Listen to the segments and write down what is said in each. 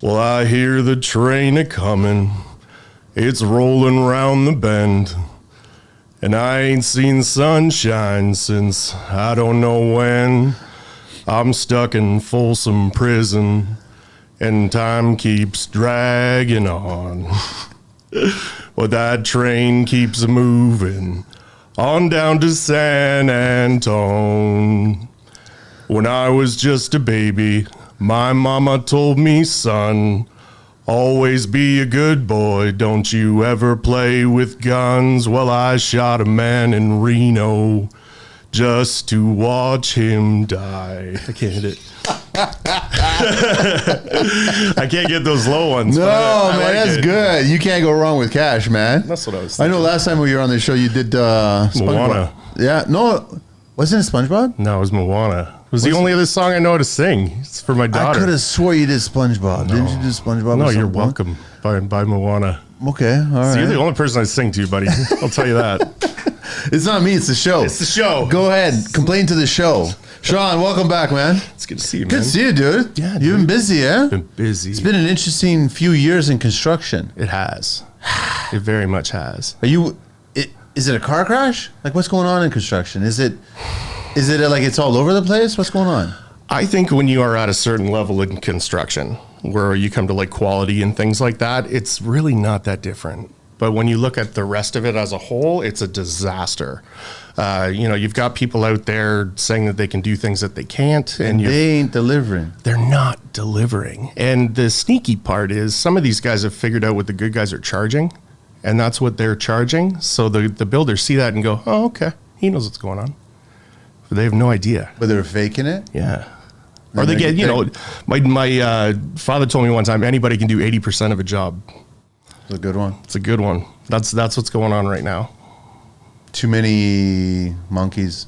Well, I hear the train a-comin', it's rolling round the bend, and I ain't seen sunshine since I don't know when. I'm stuck in Folsom Prison, and time keeps dragging on. But that train keeps moving on down to San Antone. When I was just a baby, my mama told me, son, always be a good boy, don't you ever play with guns. Well, I shot a man in Reno just to watch him die. I can't hit it. I can't get those low ones. No, man, like that's good. You can't go wrong with Cash, man. That's what I was thinking. I know last time we were on the show, you did SpongeBob. Moana. Yeah, no, wasn't it SpongeBob? No, it was Moana. It was the only other song I know how to sing. It's for my daughter. I could have swore you did SpongeBob. No. Didn't you do SpongeBob? No, you're welcome by Moana. Okay, all right. So you're the only person I sing to, buddy. I'll tell you that. It's not me, it's the show. It's the show. Go ahead, complain to the show. Shawn, welcome back, man. It's good to see you, man. Good to see you, dude. Yeah, You've been busy, eh? Been busy. It's been an interesting few years in construction. It has. It very much has. Is it a car crash? Like, what's going on in construction? Is it like it's all over the place? What's going on? I think when you are at a certain level in construction, where you come to like quality and things like that, it's really not that different. But when you look at the rest of it as a whole, it's a disaster. You've got people out there saying that they can do things that they can't. And they ain't delivering. They're not delivering. And the sneaky part is some of these guys have figured out what the good guys are charging, and that's what they're charging. So the builders see that and go, oh, okay, he knows what's going on. But they have no idea. But they're faking it? Yeah. Or they get, my father told me one time, anybody can do 80% of a job. It's a good one. It's a good one. That's what's going on right now. Too many monkeys.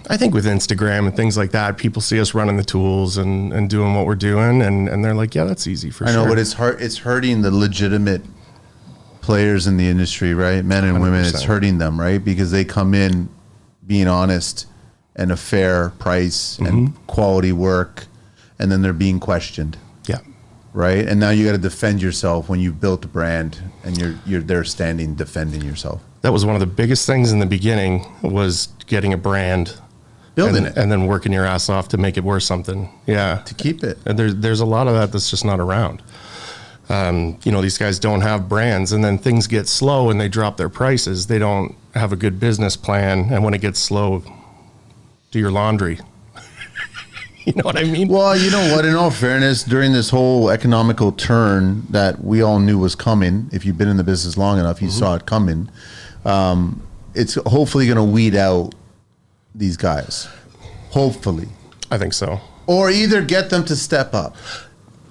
I think with Instagram and things like that, people see us running the tools and doing what we're doing, and they're like, yeah, that's easy for sure. I know, but it's hurting the legitimate players in the industry, right? Men and 100%. Women, it's hurting them, right? Because they come in being honest and a fair price and quality work, and then they're being questioned. Yeah. Right? And now you got to defend yourself when you've built a brand and you're there standing defending yourself. That was one of the biggest things in the beginning, was getting a brand, building it, and then working your ass off to make it worth something. Yeah. To keep it. And there's a lot of that that's just not around. These guys don't have brands, and then things get slow and they drop their prices. They don't have a good business plan, and when it gets slow, do your laundry. You know what I mean? Well, you know what? In all fairness, during this whole economical turn that we all knew was coming, if you've been in the business long enough, you saw it coming. It's hopefully going to weed out these guys. Hopefully. I think so. Or either get them to step up.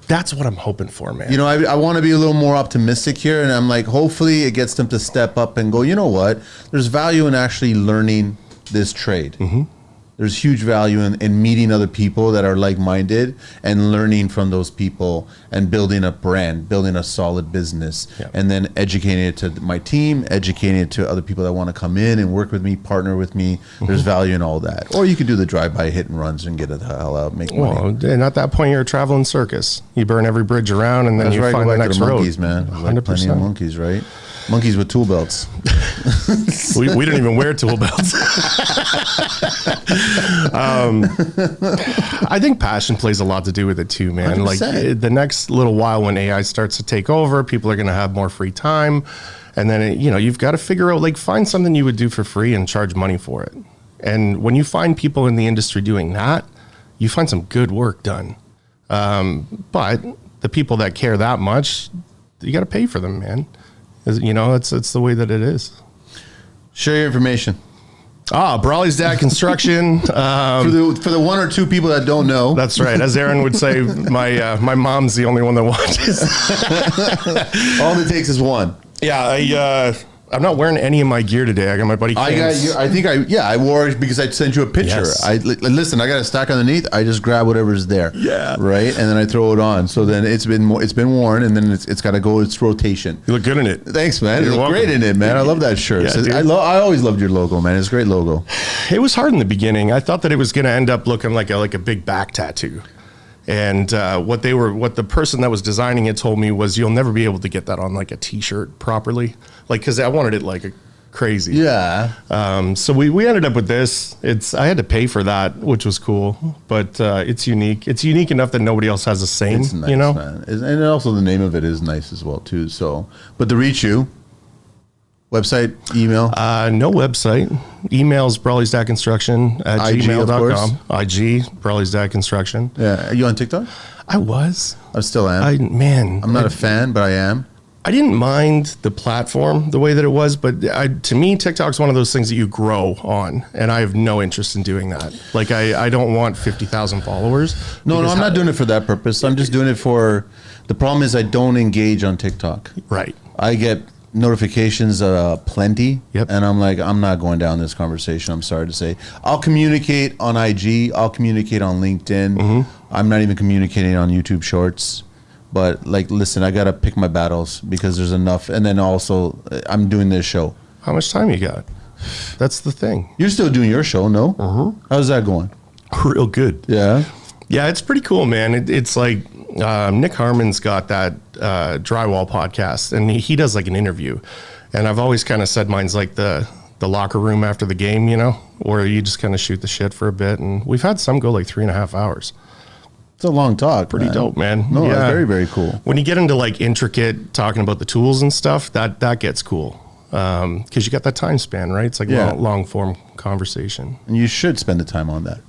That's what I'm hoping for, man. I want to be a little more optimistic here, and I'm like, hopefully it gets them to step up and go, you know what? There's value in actually learning this trade. There's huge value in meeting other people that are like-minded and learning from those people and building a brand, building a solid business, and then educating it to my team, educating it to other people that want to come in and work with me, partner with me. There's value in all that. Or you could do the drive-by hit and runs and get it the hell out, make money. Well, and at that point, you're a traveling circus. You burn every bridge around, and then you find the next road. Monkeys, man. 100%. Plenty of monkeys, right? Monkeys with tool belts. we didn't even wear tool belts. I think passion plays a lot to do with it too, man. 100%. Like the next little while when AI starts to take over, people are going to have more free time. And then, you've got to figure out, find something you would do for free and charge money for it. And when you find people in the industry doing that, you find some good work done. But the people that care that much, you got to pay for them, man. It's the way that it is. Share your information. Brawley's Dad Construction. For the one or two people that don't know. That's right. As Aaron would say, my mom's the only one that watches. All it takes is one. Yeah, I'm not wearing any of my gear today. I got my buddy Ken's. I wore it because I sent you a picture. Yes. Listen, I got a stack underneath. I just grab whatever's there. Yeah. Right, and then I throw it on. So then it's been worn, and then it's got to go its rotation. You look good in it. Thanks, man. You look great in it, man. I love that shirt. Yeah, I always loved your logo, man. It's a great logo. It was hard in the beginning. I thought that it was going to end up looking like a big back tattoo. And what the person that was designing it told me was, you'll never be able to get that on like a t-shirt properly. Like, cause I wanted it like crazy. Yeah. So we ended up with this. I had to pay for that, which was cool, but it's unique. It's unique enough that nobody else has the same, It's nice, you know? man. And also the name of it is nice as well too. So, but to reach you, website, email? No website. Email's brawley'sdadconstruction@gmail.com. IG, Brawley's Dad Construction. Yeah. Are you on TikTok? I was. I still am. I'm not a fan, but I am. I didn't mind the platform the way that it was, but to me, TikTok's one of those things that you grow on, and I have no interest in doing that. Like, I don't want 50,000 followers. No, I'm not doing it for that purpose. I'm just doing it for, the problem is I don't engage on TikTok. Right. I get notifications plenty, and I'm like, I'm not going down this conversation, I'm sorry to say. I'll communicate on IG, I'll communicate on LinkedIn. I'm not even communicating on YouTube Shorts. But like, listen, I gotta pick my battles because there's enough. And then also, I'm doing this show. How much time you got? That's the thing. You're still doing your show, no? How's that going? Real good. Yeah. Yeah, it's pretty cool, man. It's like Nick Harmon's got that Drywall podcast, and he does like an interview. And I've always kind of said mine's like the locker room after the game, you know, where you just kind of shoot the shit for a bit. And we've had some go like 3.5 hours. It's a long talk. Pretty dope, man. No, yeah. Very, very cool. When you get into like intricate talking about the tools and stuff, that gets cool. Because you got that time span, right? It's like long form conversation. And you should spend the time on that.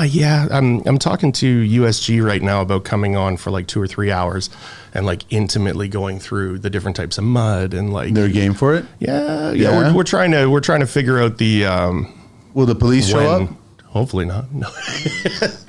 Yeah. I'm talking to USG right now about coming on for like 2 or 3 hours and like intimately going through the different types of mud and like. They're game for it? Yeah. We're trying to figure out the. Will the police show up? Hopefully not. No.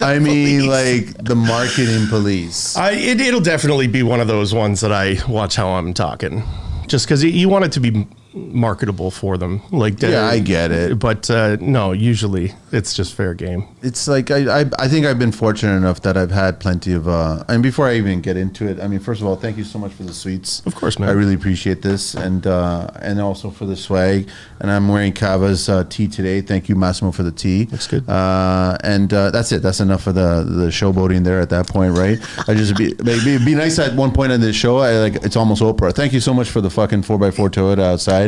I mean, like the marketing police. It'll definitely be one of those ones that I watch how I'm talking, just because you want it to be marketable for them. Like, I get it, but no, usually it's just fair game. It's like I think I've been fortunate enough that I've had plenty of. And before I even get into it, I mean, first of all, thank you so much for the sweets. Of course, man. I really appreciate this, and also for the swag. And I'm wearing Kava's tee today. Thank you, Massimo, for the tee. Looks good. And that's it. That's enough of the showboating there at that point, right? It'd be nice at one point in this show. It's almost Oprah. Thank you so much for the fucking 4x4 Toyota outside.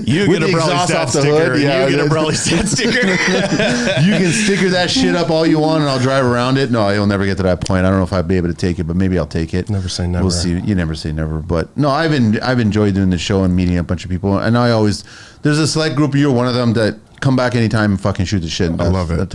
You get a Brawley's Dad sticker. Yeah, you get a Brawley's Dad sticker. You can sticker that shit up all you want, and I'll drive around it. No, you'll never get to that point. I don't know if I'd be able to take it, but maybe I'll take it. Never say never. We'll see. You never say never. But no, I've enjoyed doing the show and meeting a bunch of people. And there's a select group. You're one of them that come back anytime and fucking shoot the shit. I love it.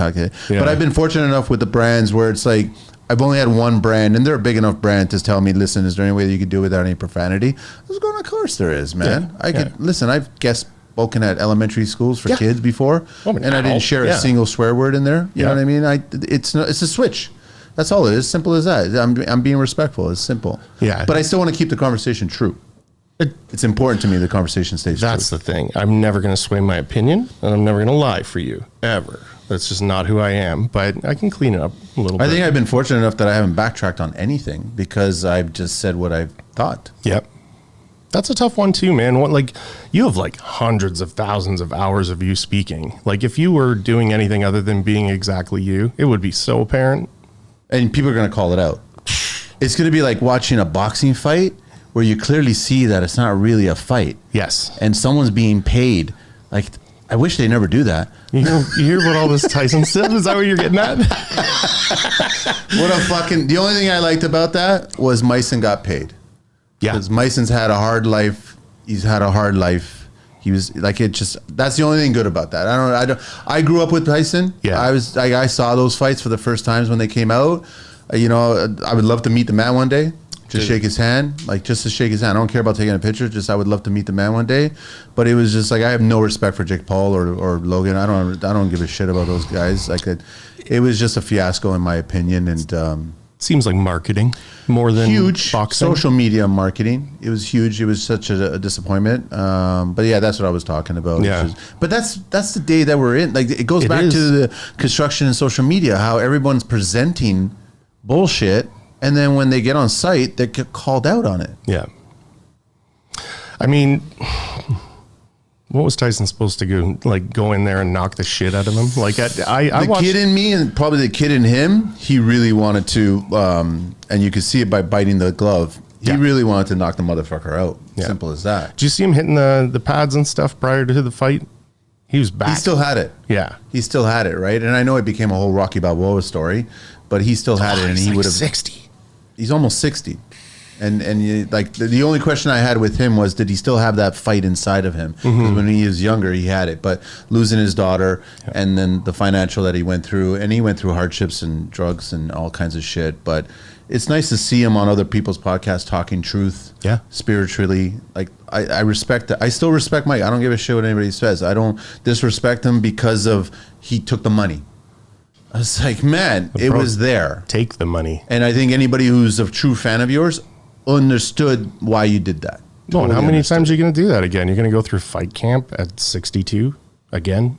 Yeah. But I've been fortunate enough with the brands where it's like, I've only had one brand, and they're a big enough brand to tell me, listen, is there any way that you could do it without any profanity? I was going, of course there is, man. Listen, I've guest spoken at elementary schools for kids before, and I didn't share a single swear word in there. You know what I mean? It's a switch. That's all it is. Simple as that. I'm being respectful. It's simple. Yeah. But I still want to keep the conversation true. It's important to me the conversation stays true. That's the thing. I'm never going to sway my opinion, and I'm never going to lie for you, ever. That's just not who I am, but I can clean it up a little bit. I think I've been fortunate enough that I haven't backtracked on anything because I've just said what I've thought. Yep. That's a tough one too, man. You have like hundreds of thousands of hours of you speaking. Like if you were doing anything other than being exactly you, it would be so apparent. And people are going to call it out. It's going to be like watching a boxing fight where you clearly see that it's not really a fight. Yes. And someone's being paid. Like, I wish they never do that. You hear about all this Tyson stuff? Is that what you're getting at? The only thing I liked about that was Myson got paid. Yeah. Because Myson's had a hard life. He's had a hard life. He was like, that's the only thing good about that. I grew up with Tyson. Yeah. I saw those fights for the first times when they came out. I would love to meet the man one day. Just shake his hand, just to shake his hand. I don't care about taking a picture. I would love to meet the man one day. But it was just like I have no respect for Jake Paul or Logan. I don't give a shit about those guys. It was just a fiasco in my opinion. And seems like marketing more than huge boxing. Social media marketing. It was huge. It was such a disappointment. But yeah, that's what I was talking about. Yeah. But that's the day that we're in. Like it goes back to the construction and social media. How everyone's presenting bullshit. And then when they get on site, they get called out on it. Yeah. I mean, What was Tyson supposed to do? Like go in there and knock the shit out of him? Like I the kid in me and probably the kid in him, he really wanted to, and you could see it by biting the glove. He really wanted to knock the motherfucker out. Yeah. Simple as that. Did you see him hitting the pads and stuff prior to the fight? He was back. He still had it. Yeah. He still had it, right? And I know it became a whole Rocky Balboa story, but he still had it, and he would have 60. He's almost 60. And you, like the only question I had with him was, did he still have that fight inside of him? Because when he was younger, he had it. But losing his daughter, and then the financial that he went through, and he went through hardships and drugs and all kinds of shit. But it's nice to see him on other people's podcasts talking truth, spiritually. Like I respect that. I still respect Mike. I don't give a shit what anybody says. I don't disrespect him because of he took the money. I was like, man, it was there. Take the money. And I think anybody who's a true fan of yours understood why you did that. Well, and how many times are you going to do that again? You're going to go through fight camp at 62 again?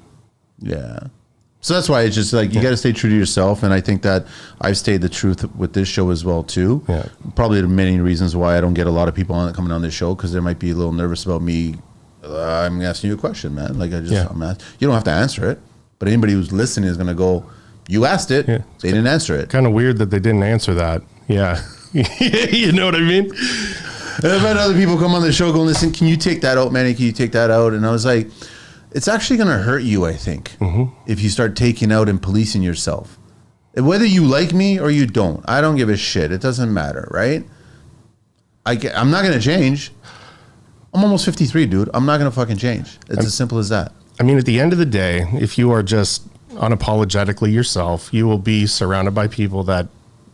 Yeah. So that's why it's just like you got to stay true to yourself. And I think that I've stayed the truth with this show as well, too. Yeah. Probably the many reasons why I don't get a lot of people coming on this show, because they might be a little nervous about me. I'm asking you a question, man. Like, I'm asking. You don't have to answer it. But anybody who's listening is going to go, you asked it. Yeah. They didn't answer it. Kind of weird that they didn't answer that. Yeah. You know what I mean? And I've had other people come on the show go, listen, can you take that out, Manny? Can you take that out? And I was like, it's actually going to hurt you, I think, if you start taking out and policing yourself. Whether you like me or you don't, I don't give a shit. It doesn't matter, right? I'm not going to change. I'm almost 53, dude. I'm not going to fucking change. It's as simple as that. I mean, at the end of the day, if you are just unapologetically yourself, you will be surrounded by people that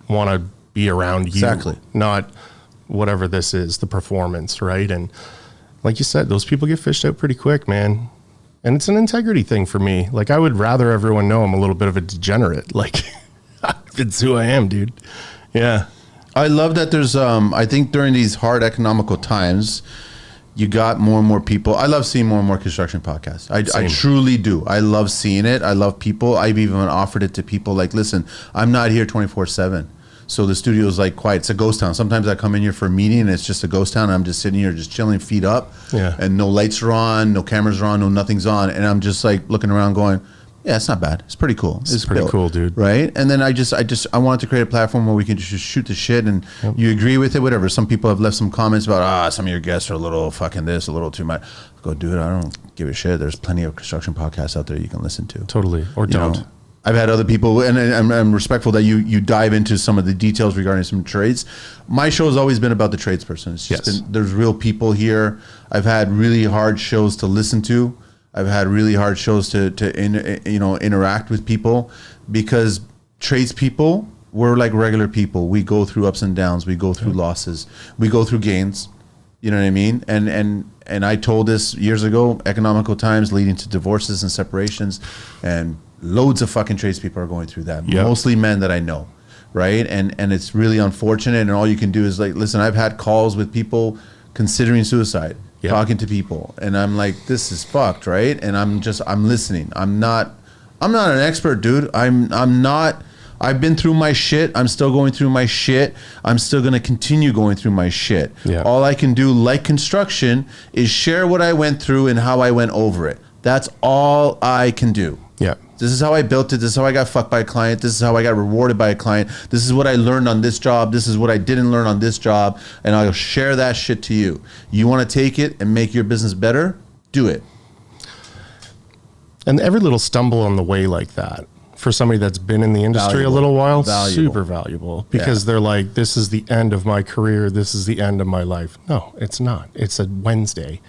want to be around you. Exactly. Not whatever this is, the performance, right? And like you said, those people get fished out pretty quick, man. And it's an integrity thing for me. Like, I would rather everyone know I'm a little bit of a degenerate. Like, it's who I am, dude. Yeah. I love that there's, I think during these hard economical times, you got more and more people. I love seeing more and more construction podcasts. I truly do. I love seeing it. I love people. I've even offered it to people like, listen, I'm not here 24/7. So the studio is like quiet. It's a ghost town. Sometimes I come in here for a meeting and it's just a ghost town. And I'm just sitting here, just chilling, feet up. Yeah. And no lights are on, no cameras are on, no nothing's on. And I'm just like looking around going, yeah, it's not bad. It's pretty cool. It's pretty cool, dude. Right? And then I wanted to create a platform where we can just shoot the shit and you agree with it, whatever. Some people have left some comments about, some of your guests are a little fucking this, a little too much. Go, dude, I don't give a shit. There's plenty of construction podcasts out there you can listen to. Totally. Or don't. I've had other people, and I'm respectful that you dive into some of the details regarding some trades. My show has always been about the tradesperson. It's just been, there's real people here. I've had really hard shows to listen to. I've had really hard shows to interact with people, because tradespeople, we're like regular people. We go through ups and downs. We go through losses. We go through gains. You know what I mean? And I told this years ago, economical times leading to divorces and separations, and loads of fucking tradespeople are going through that. Mostly men that I know, right? And it's really unfortunate, and all you can do is like, listen, I've had calls with people considering suicide, talking to people, and I'm like, this is fucked, right? And I'm listening. I'm not an expert, dude. I'm not. I've been through my shit. I'm still going through my shit. I'm still going to continue going through my shit. Yeah. All I can do, like construction, is share what I went through and how I went over it. That's all I can do. Yeah. This is how I built it. This is how I got fucked by a client. This is how I got rewarded by a client. This is what I learned on this job. This is what I didn't learn on this job. And I'll share that shit to you. You want to take it and make your business better? Do it. And every little stumble on the way like that, for somebody that's been in the industry a little while, super valuable, because they're like, this is the end of my career. This is the end of my life. No, it's not. It's a Wednesday.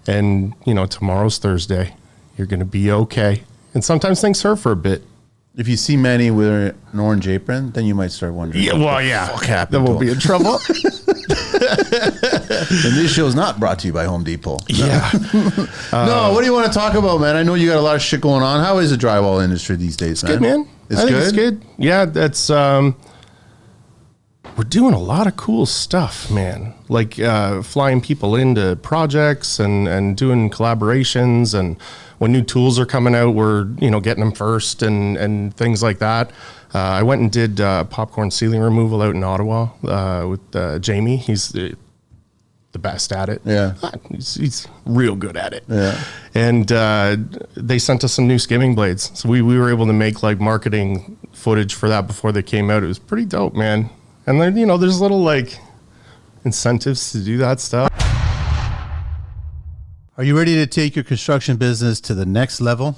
And, tomorrow's Thursday. You're going to be okay. And sometimes things hurt for a bit. If you see Manny with an orange apron, then you might start wondering. Yeah, well, yeah. Then we'll be in trouble. And this show's not brought to you by Home Depot. Yeah. No, what do you want to talk about, man? I know you got a lot of shit going on. How is the drywall industry these days, man? Good, man. It's good? It's good. Yeah, that's... we're doing a lot of cool stuff, man. Like flying people into projects and doing collaborations, and when new tools are coming out, we're getting them first and things like that. I went and did popcorn ceiling removal out in Ottawa with Jamie. He's the best at it. Yeah. He's real good at it. Yeah. And they sent us some new skimming blades. So we were able to make like marketing footage for that before they came out. It was pretty dope, man. And then, there's little like incentives to do that stuff. Are you ready to take your construction business to the next level?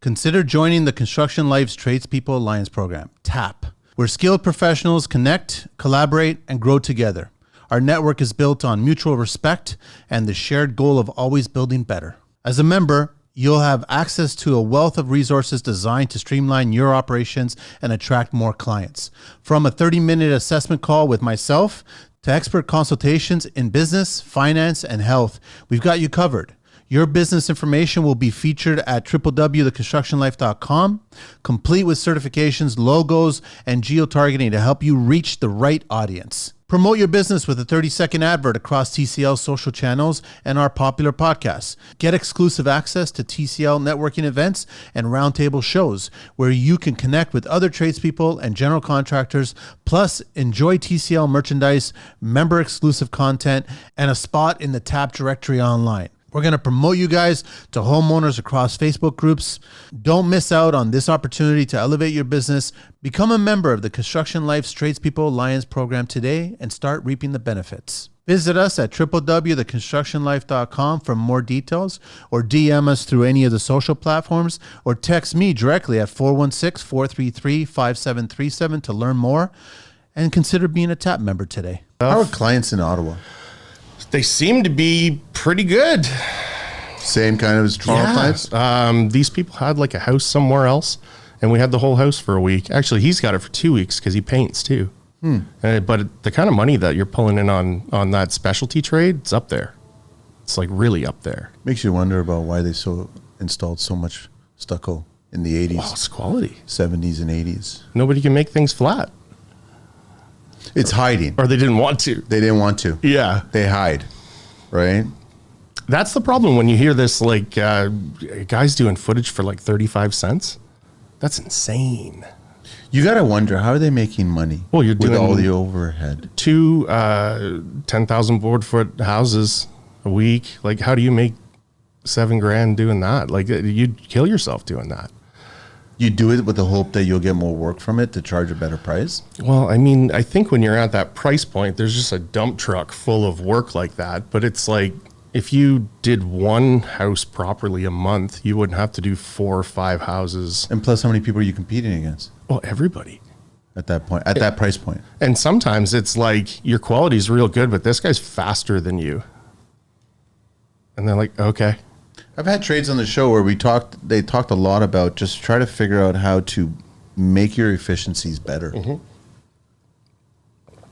Consider joining the Construction Life's Tradespeople Alliance program, TAP, where skilled professionals connect, collaborate, and grow together. Our network is built on mutual respect and the shared goal of always building better. As a member, you'll have access to a wealth of resources designed to streamline your operations and attract more clients. From a 30-minute assessment call with myself to expert consultations in business, finance, and health, we've got you covered. Your business information will be featured at www.theconstructionlife.com, complete with certifications, logos, and geo-targeting to help you reach the right audience. Promote your business with a 30-second advert across TCL's social channels and our popular podcasts. Get exclusive access to TCL networking events and roundtable shows where you can connect with other tradespeople and general contractors, plus enjoy TCL merchandise, member-exclusive content, and a spot in the TAP directory online. We're going to promote you guys to homeowners across Facebook groups. Don't miss out on this opportunity to elevate your business. Become a member of the Construction Life's Tradespeople Alliance program today and start reaping the benefits. Visit us at www.theconstructionlife.com for more details, or DM us through any of the social platforms, or text me directly at 416-433-5737 to learn more, and consider being a TAP member today. How are clients in Ottawa? They seem to be pretty good. Same kind of as Toronto clients? These people had like a house somewhere else, and we had the whole house for a week. Actually, he's got it for 2 weeks because he paints too. But the kind of money that you're pulling in on that specialty trade, it's up there. It's like really up there. Makes you wonder about why they installed so much stucco in the 80s. Wow, it's quality. 70s and 80s. Nobody can make things flat. It's hiding. Or they didn't want to. They didn't want to. Yeah. They hide, right? That's the problem when you hear this, like, guys doing footage for like 35 cents. That's insane. You got to wonder, how are they making money? Well, you're doing with all the overhead. 2 10,000 board foot houses a week. Like, how do you make $7,000 doing that? Like, you'd kill yourself doing that. You do it with the hope that you'll get more work from it to charge a better price? Well, I mean, I think when you're at that price point, there's just a dump truck full of work like that. But it's like, if you did one house properly a month, you wouldn't have to do 4 or 5 houses. And plus, how many people are you competing against? Well, everybody. At that point, at that price point. And sometimes it's like, your quality is real good, but this guy's faster than you. And they're like, okay. I've had trades on the show where they talked a lot about just try to figure out how to make your efficiencies better. Mm-hmm.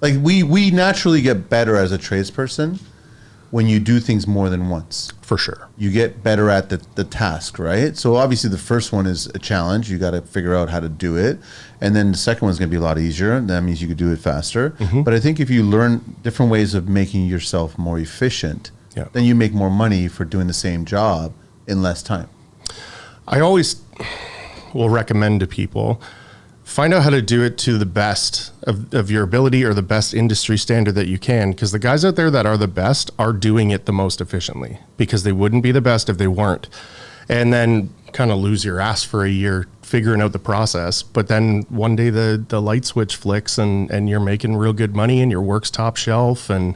Like we naturally get better as a tradesperson when you do things more than once. For sure. You get better at the task, right? So obviously the first one is a challenge. You got to figure out how to do it. And then the second one's going to be a lot easier. And that means you could do it faster. Mm-hmm. But I think if you learn different ways of making yourself more efficient, then you make more money for doing the same job in less time. I always will recommend to people, find out how to do it to the best of your ability or the best industry standard that you can, because the guys out there that are the best are doing it the most efficiently, because they wouldn't be the best if they weren't. And then kind of lose your ass for a year figuring out the process. But then one day the light switch flicks and you're making real good money and your work's top shelf, and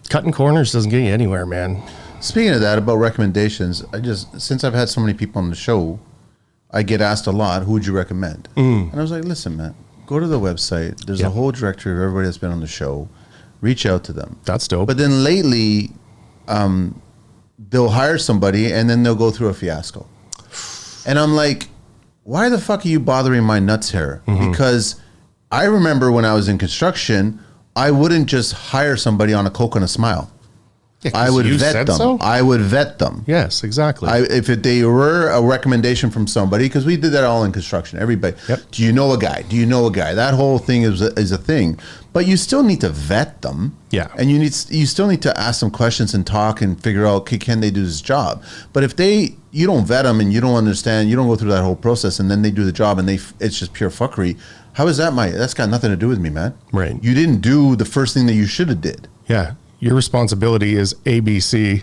cutting corners doesn't get you anywhere, man. Speaking of that, about recommendations, since I've had so many people on the show, I get asked a lot, who would you recommend? And I was like, listen, man, go to the website. There's a whole directory of everybody that's been on the show. Reach out to them. That's dope. But then lately, they'll hire somebody and then they'll go through a fiasco. And I'm like, why the fuck are you bothering my nuts here? Mm-hmm. Because I remember when I was in construction, I wouldn't just hire somebody on a Coke and a smile. Yeah, I would vet them. So? I would vet them. Yes, exactly. If they were a recommendation from somebody, because we did that all in construction. Everybody, do you know a guy? Do you know a guy? That whole thing is a thing. But you still need to vet them. Yeah. And you still need to ask them questions and talk and figure out, okay, can they do this job? But if you don't vet them and you don't understand, you don't go through that whole process, and then they do the job and it's just pure fuckery. How is that that's got nothing to do with me, man. Right. You didn't do the first thing that you should have did. Yeah. your responsibility is ABC,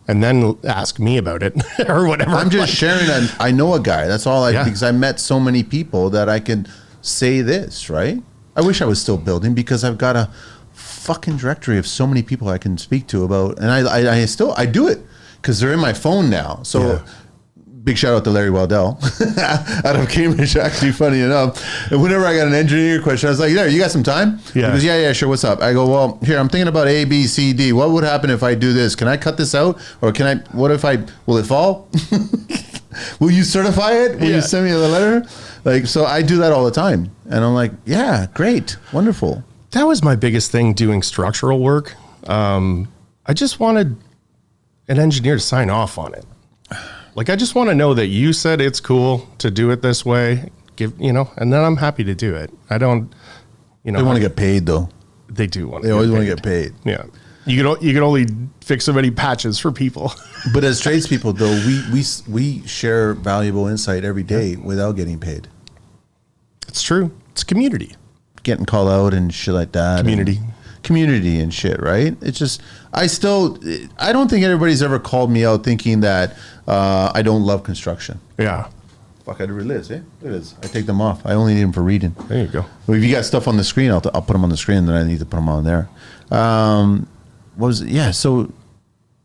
and then ask me about it or whatever. I'm just sharing. I know a guy. That's all because I met so many people that I can say this, right? I wish I was still building because I've got a fucking directory of so many people I can speak to about, and I do it because they're in my phone now. So big shout out to Larry Waddell out of Cambridge, actually, funny enough. And whenever I got an engineer question, I was like, you got some time? Yeah. He goes, yeah, sure, what's up? I go, well, here, I'm thinking about A, B, C, D. What would happen if I do this? Can I cut this out? Or will it fall? Will you certify it? Will you send me the letter? Like, so I do that all the time. And I'm like, yeah, great, wonderful. That was my biggest thing doing structural work. I just wanted an engineer to sign off on it. Like, I just want to know that you said it's cool to do it this way, and then I'm happy to do it. I don't, They want to get paid, though. They do want to. They always want to get paid. Yeah. You can only fix so many patches for people. But as tradespeople, though, we share valuable insight every day without getting paid. It's true. It's community. Getting called out and shit like that. Community and shit, right? It's just, I don't think anybody's ever called me out thinking that I don't love construction. Yeah. Fuck, I really is, eh? It is. I take them off. I only need them for reading. There you go. Well, if you got stuff on the screen, I'll put them on the screen, then I need to put them on there. What was it? Yeah, so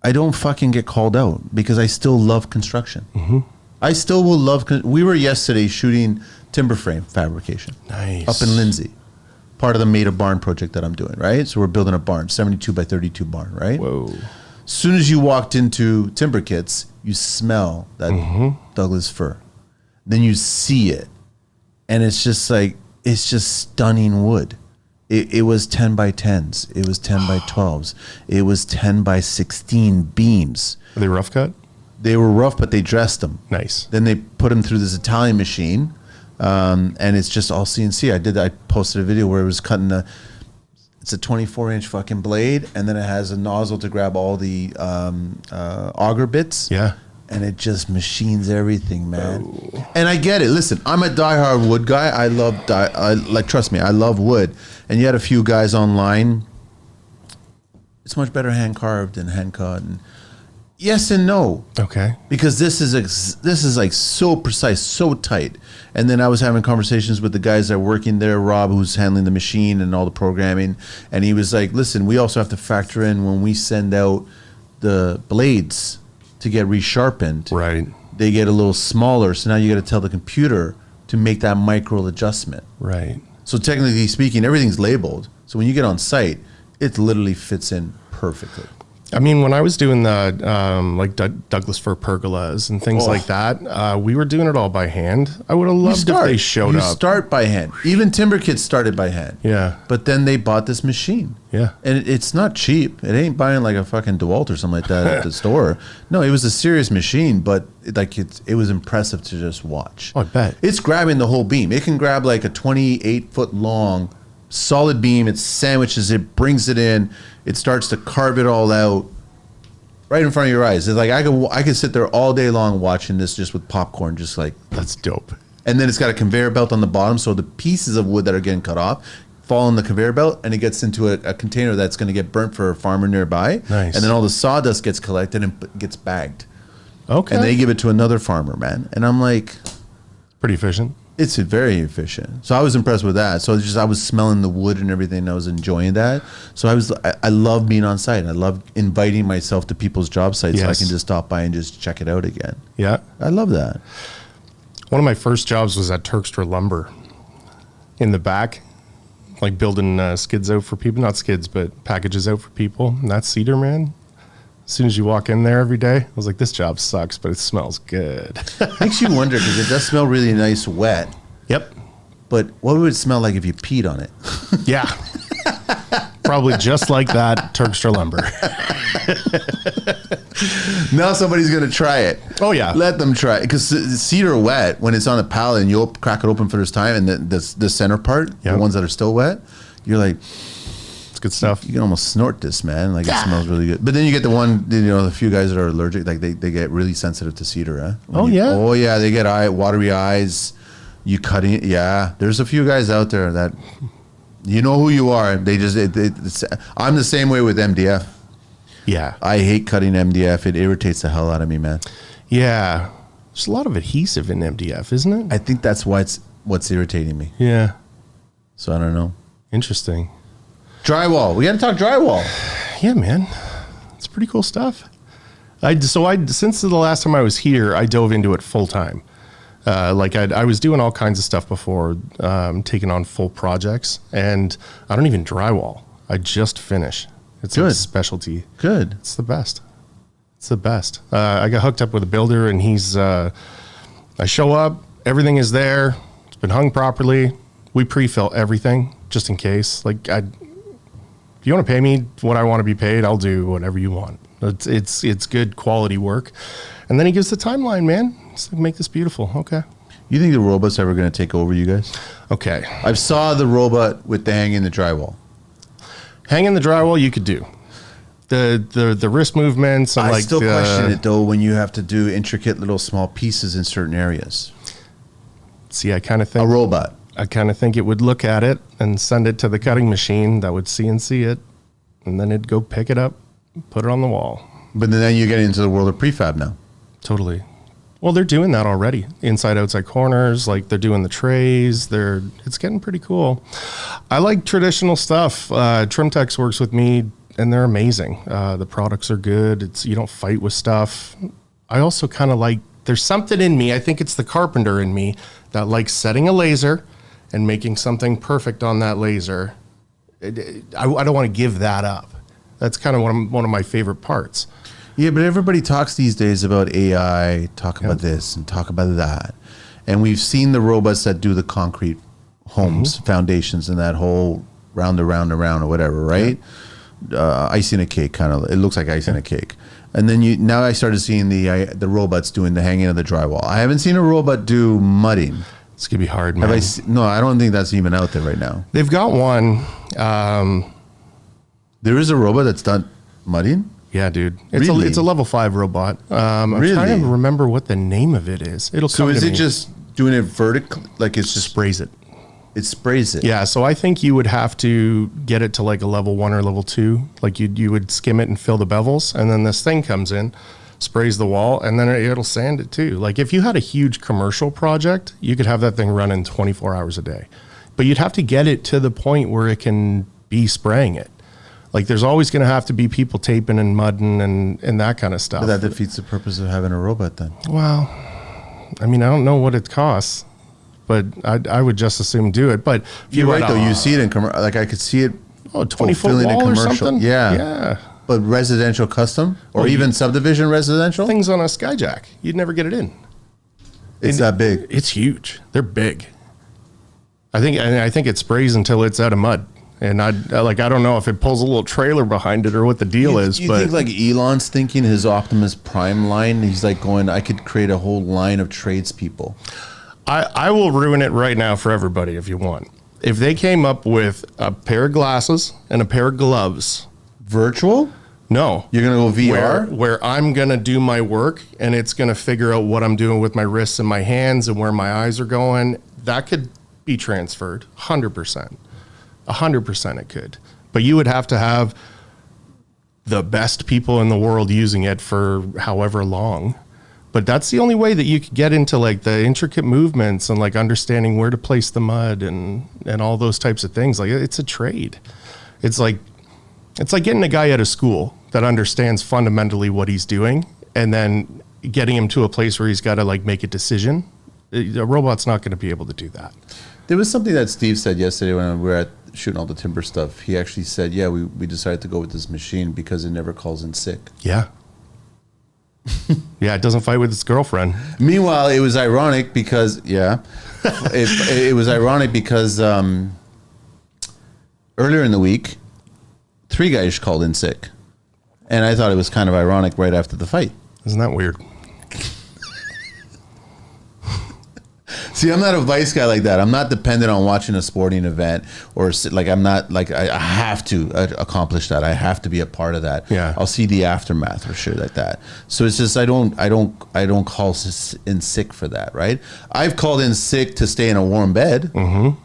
I don't fucking get called out because I still love construction. Mm-hmm. I still will love, we were yesterday shooting timber frame fabrication. Nice. Up in Lindsay. Part of the Made a Barn project that I'm doing, right? So we're building a barn, 72 by 32 barn, right? Whoa. As soon as you walked into Timber Kits, you smell that Douglas fir. Then you see it. And it's just like, it's just stunning wood. It was 10 by 10s. It was 10 by 12s. It was 10 by 16 beams. Are they rough cut? They were rough, but they dressed them. Nice. Then they put them through this Italian machine. And it's just all CNC. I posted a video where it was cutting it's a 24-inch fucking blade, and then it has a nozzle to grab all the auger bits. Yeah. And it just machines everything, man. Oh. And I get it. Listen, I'm a diehard wood guy. I love trust me, I love wood. And you had a few guys online. It's much better hand carved than hand cut. And yes and no. Okay. Because this is like so precise, so tight. And then I was having conversations with the guys that are working there, Rob, who's handling the machine and all the programming, and he was like, "Listen, we also have to factor in when we send out the blades to get resharpened. Right. They get a little smaller, so now you got to tell the computer to make that micro adjustment. Right. So technically speaking, everything's labeled. So when you get on site, it literally fits in perfectly. I mean, when I was doing the Douglas fir pergolas and things like that, we were doing it all by hand. I would have loved if they showed up. You start by hand. Even Timber Kits started by hand. Yeah. But then they bought this machine. Yeah. And it's not cheap. It ain't buying like a fucking DeWalt or something like that at the store. No, it was a serious machine, but it was impressive to just watch. Oh, I bet. It's grabbing the whole beam. It can grab like a 28-foot long solid beam. It sandwiches it, brings it in. It starts to carve it all out right in front of your eyes. It's like I could sit there all day long watching this just with popcorn, just like. That's dope. And then it's got a conveyor belt on the bottom, so the pieces of wood that are getting cut off fall on the conveyor belt, and it gets into a container that's going to get burnt for a farmer nearby. Nice. And then all the sawdust gets collected and gets bagged. Okay. And they give it to another farmer, man. And I'm like, pretty efficient. it's very efficient. So I was impressed with that. So I was smelling the wood and everything. And I was enjoying that. So I love being on site. I love inviting myself to people's job sites so I can just stop by and just check it out again. Yeah. I love that. One of my first jobs was at Turkstra Lumber in the back, like building skids out for people. Not skids, but packages out for people. And that's cedar, man. As soon as you walk in there every day, I was like, this job sucks, but it smells good. Makes you wonder, because it does smell really nice wet. Yep. But what would it smell like if you peed on it? Yeah. Probably just like that, Turkstra Lumber. Now somebody's going to try it. Oh, yeah. Let them try it. Because cedar wet, when it's on a pallet and you crack it open for this time, and the center part, the ones that are still wet, you're like... It's good stuff. You can almost snort this, man. Like, it smells really good. But then you get the one, the few guys that are allergic, like they get really sensitive to cedar, huh? Oh, yeah. They get watery eyes. You cutting it. Yeah. There's a few guys out there that, you know who you are. They just, I'm the same way with MDF. Yeah. I hate cutting MDF. It irritates the hell out of me, man. Yeah. There's a lot of adhesive in MDF, isn't it? I think that's what's irritating me. Yeah. So I don't know. Interesting. Drywall. We got to talk drywall. Yeah, man. It's pretty cool stuff. Since the last time I was here, I dove into it full time. I was doing all kinds of stuff before, taking on full projects, and I don't even drywall. I just finish. It's a specialty. Good. It's the best. It's the best. I got hooked up with a builder, and I show up, everything is there. It's been hung properly. We pre-fill everything just in case. If you want to pay me what I want to be paid, I'll do whatever you want. It's good quality work. And then he gives the timeline, man. It's like, make this beautiful. Okay. You think the robot's ever going to take over you guys? Okay. I saw the robot with the hanging the drywall. Hanging the drywall, you could do. The wrist movements. And I still question it, though, when you have to do intricate little small pieces in certain areas. See, I kind of think... A robot. I kind of think it would look at it and send it to the cutting machine that would CNC it, and then it'd go pick it up, put it on the wall. But then you get into the world of prefab now. Totally. Well, they're doing that already. Inside, outside corners, like they're doing the trays. It's getting pretty cool. I like traditional stuff. Trimtex works with me, and they're amazing. The products are good. You don't fight with stuff. I also kind of like, there's something in me, I think it's the carpenter in me, that likes setting a laser and making something perfect on that laser. I don't want to give that up. That's kind of one of my favorite parts. Yeah, but everybody talks these days about AI, talk about this and talk about that. And we've seen the robots that do the concrete homes, foundations, and that whole round around or whatever, right? Yeah. Icing a cake, kind of. It looks like icing a cake. And then now I started seeing the robots doing the hanging of the drywall. I haven't seen a robot do mudding. It's going to be hard, man. No, I don't think that's even out there right now. They've got one. There is a robot that's done mudding? Yeah, dude. Really? It's a level 5 robot. I'm Really? trying to remember what the name of it is. So is it just doing it vertically? Like it's just sprays it. It sprays it. Yeah, so I think you would have to get it to like a level 1 or level 2. Like you would skim it and fill the bevels, and then this thing comes in, sprays the wall, and then it'll sand it too. Like if you had a huge commercial project, you could have that thing running 24 hours a day. But you'd have to get it to the point where it can be spraying it. Like there's always going to have to be people taping and mudding and that kind of stuff. But that defeats the purpose of having a robot then. Well, I mean, I don't know what it costs, but I would just assume do it. But if you're right, though. You see it in commercial. Like I could see it. 20-foot wall or something? Yeah. But residential custom or even subdivision residential? Things on a Skyjack. You'd never get it in. It's that big. It's huge. They're big. I think it sprays until it's out of mud. And I don't know if it pulls a little trailer behind it or what the deal is. You think like Elon's thinking his Optimus Prime line? He's like going, I could create a whole line of tradespeople. I will ruin it right now for everybody if you want. If they came up with a pair of glasses and a pair of gloves. Virtual? No. You're going to go VR? Where I'm going to do my work and it's going to figure out what I'm doing with my wrists and my hands and where my eyes are going. That could be transferred 100%. 100% it could. But you would have to have the best people in the world using it for however long. But that's the only way that you could get into like the intricate movements and like understanding where to place the mud and all those types of things. Like it's a trade. It's like getting a guy out of school that understands fundamentally what he's doing and then getting him to a place where he's got to like make a decision. A robot's not going to be able to do that. There was something that Steve said yesterday when we were at shooting all the timber stuff. He actually said, yeah, we decided to go with this machine because it never calls in sick. Yeah. Yeah, it doesn't fight with its girlfriend. Meanwhile, it was ironic because, it was ironic because earlier in the week, 3 guys called in sick. And I thought it was kind of ironic right after the fight. Isn't that weird? See, I'm not a vice guy like that. I'm not dependent on watching a sporting event or like I'm not like I have to accomplish that. I have to be a part of that. Yeah. I'll see the aftermath or shit like that. So it's just I don't call in sick for that, right? I've called in sick to stay in a warm bed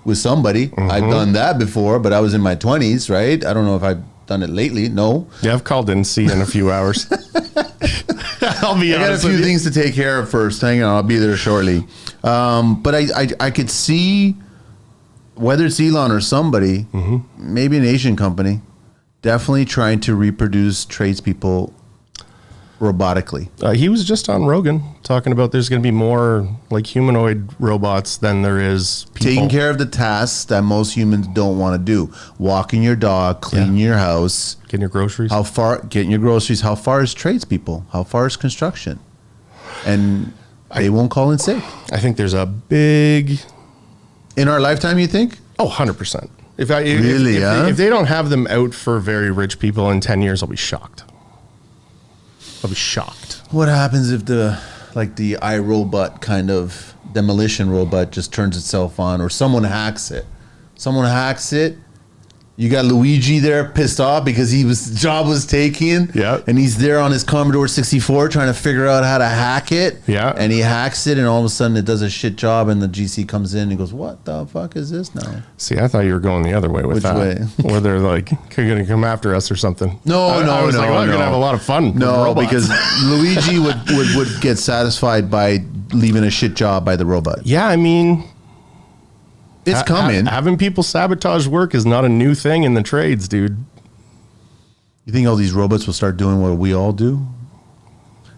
with somebody. I've done that before, but I was in my 20s, right? I don't know if I done it lately. No. Yeah, I've called in C in a few hours. I'll be I got a honest few with you. things to take care of first. Hang on, I'll be there shortly. But I could see whether it's Elon or somebody, maybe an Asian company, definitely trying to reproduce tradespeople robotically. He was just on Rogan talking about there's going to be more like humanoid robots than there is people. Taking care of the tasks that most humans don't want to do. Walking your dog, cleaning your house. Getting your groceries. Getting your groceries. How far is tradespeople? How far is construction? And they won't call in sick. I think there's a big... In our lifetime, you think? Oh, 100%. If they don't have them out for very rich people in 10 years, I'll be shocked. I'll be shocked. What happens if the iRobot kind of demolition robot just turns itself on, or someone hacks it? Someone hacks it. You got Luigi there pissed off because his job was taken. Yeah. And he's there on his Commodore 64 trying to figure out how to hack it. Yeah. And he hacks it, and all of a sudden it does a shit job, and the GC comes in and goes, "What the fuck is this now?" See, I thought you were going the other way with Which that. way? Where they're like, going to come after us or something. I was like, well, I'm going to have a lot of fun with No, robots. because Luigi would get satisfied by leaving a shit job by the robot. Yeah, I mean... It's coming. Having people sabotage work is not a new thing in the trades, dude. You think all these robots will start doing what we all do?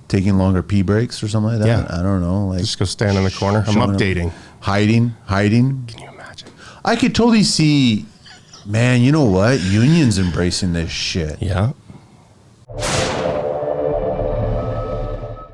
Taking longer pee breaks or something like that? Yeah. I don't know. Like Just go stand in the corner. I'm showing up. updating. Hiding. Can you imagine? I could totally see, man, you know what? Unions embracing this shit. Yeah.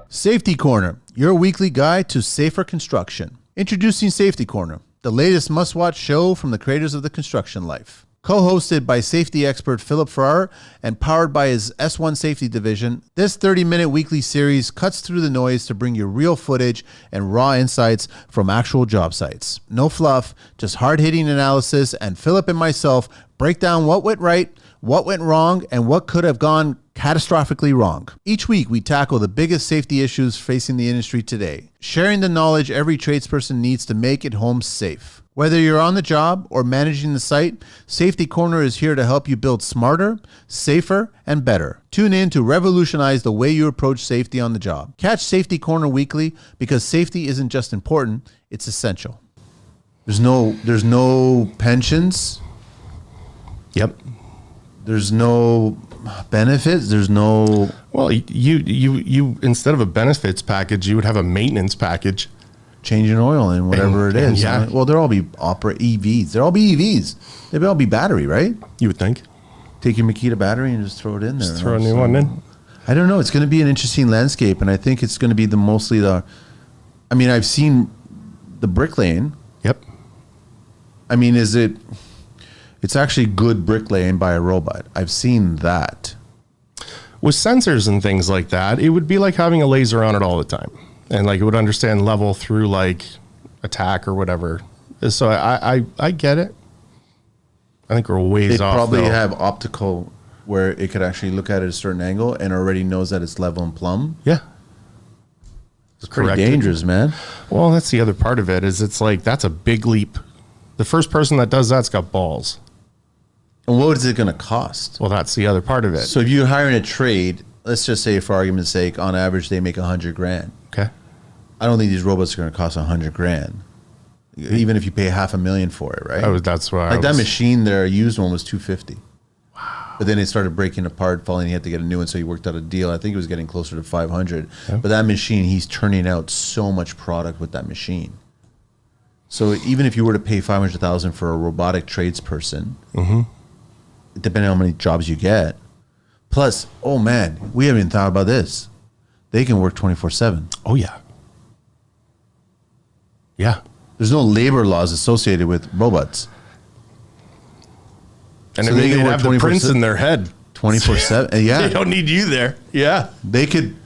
Safety Corner, your weekly guide to safer construction. Introducing Safety Corner, the latest must-watch show from the creators of the construction life. Co-hosted by safety expert Philip Farrar and powered by his S1 safety division, this 30-minute weekly series cuts through the noise to bring you real footage and raw insights from actual job sites. No fluff, just hard-hitting analysis, and Philip and myself break down what went right, what went wrong, and what could have gone catastrophically wrong. Each week, we tackle the biggest safety issues facing the industry today, sharing the knowledge every tradesperson needs to make it home safe. Whether you're on the job or managing the site, Safety Corner is here to help you build smarter, safer, and better. Tune in to revolutionize the way you approach safety on the job. Catch Safety Corner weekly because safety isn't just important, it's essential. There's no pensions. Yep. There's no benefits. There's no... Well, you instead of a benefits package, you would have a maintenance package. changing oil and whatever it is. yeah. Well, they'll all be EVs. They'll all be EVs. They'll all be battery, right? You would think. Take your Makita battery and just throw it in there. Just throw a new one in. I don't know. It's going to be an interesting landscape, and I think it's going to be mostly the... I mean, I've seen the bricklaying. Yep. I mean, it's actually good bricklaying by a robot. I've seen that. With sensors and things like that, it would be like having a laser on it all the time. And like it would understand level through like attack or whatever. So I get it. I think we're ways They off. probably though. have optical where it could actually look at it at a certain angle and already knows that it's level and plumb. Yeah. It's pretty Corrected. dangerous, man. Well, that's the other part of it is it's like that's a big leap. The first person that does that's got balls. And what is it going to cost? Well, that's the other part of it. So if you're hiring a trade, let's just say for argument's sake, on average, they make $100,000. Okay. I don't think these robots are going to cost $100,000, even if you pay $500,000 for it, right? That's why. Like that machine there, a used one was $250. Wow. But then it started breaking apart, falling. He had to get a new one, so he worked out a deal. I think it was getting closer to $500. Yeah. But that machine, he's turning out so much product with that machine. So even if you were to pay $500,000 for a robotic tradesperson, depending on how many jobs you get, plus, oh man, we haven't even thought about this. They can work 24/7. Oh yeah. Yeah. There's no labor laws associated with robots. And So I they mean, can they work have the 24 prints in their head. 24/7. Yeah. They don't need you there. Yeah. They could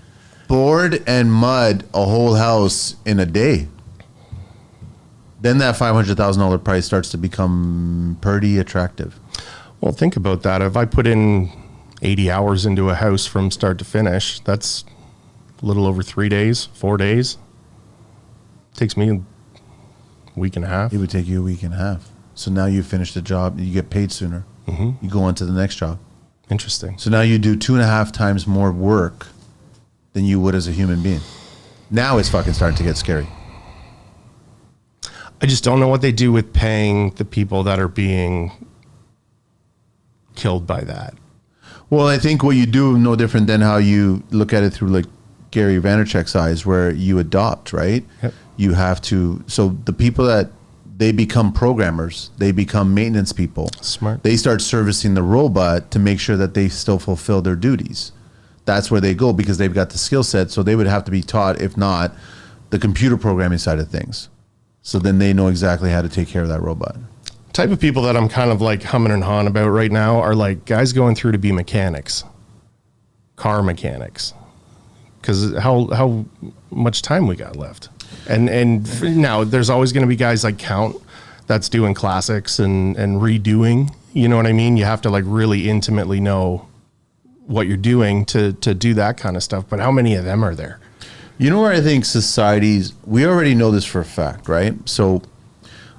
board and mud a whole house in a day. Then that $500,000 price starts to become pretty attractive. Well, think about that. If I put in 80 hours into a house from start to finish, that's a little over 3 days, 4 days. Takes me a week and a half. It would take you a week and a half. So now you finish the job, you get paid sooner. You go on to the next job. Interesting. So now you do 2.5 times more work than you would as a human being. Now it's fucking starting to get scary. I just don't know what they do with paying the people that are being killed by that. Well, I think what you do no different than how you look at it through like Gary Vaynerchuk's eyes, where you adopt, right? Yep. You have to. So the people that they become programmers, they become maintenance people. Smart. They start servicing the robot to make sure that they still fulfill their duties. That's where they go because they've got the skill set. So they would have to be taught, if not, the computer programming side of things. So then they know exactly how to take care of that robot. Type of people that I'm kind of like humming and hawing about right now are like guys going through to be mechanics, car mechanics, because how much time we got left. And now there's always going to be guys like Count that's doing classics and redoing. You know what I mean? You have to like really intimately know what you're doing to do that kind of stuff. But how many of them are there? You know where I think societies, we already know this for a fact, right? So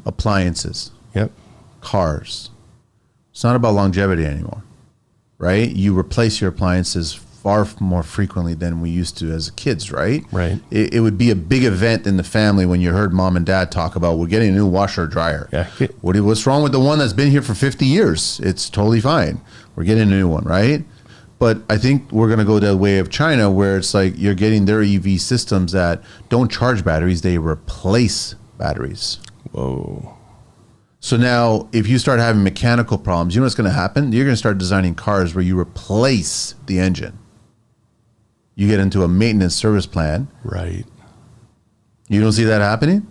appliances. Yep. Cars. It's not about longevity anymore, right? You replace your appliances far more frequently than we used to as kids, right? Right. It would be a big event in the family when you heard mom and dad talk about, we're getting a new washer or dryer. Yeah. What's wrong with the one that's been here for 50 years? It's totally fine. We're getting a new one, right? But I think we're going to go the way of China, where it's like you're getting their EV systems that don't charge batteries, they replace batteries. Whoa. So now if you start having mechanical problems, you know what's going to happen? You're going to start designing cars where you replace the engine. You get into a maintenance service plan. Right. You don't see that happening?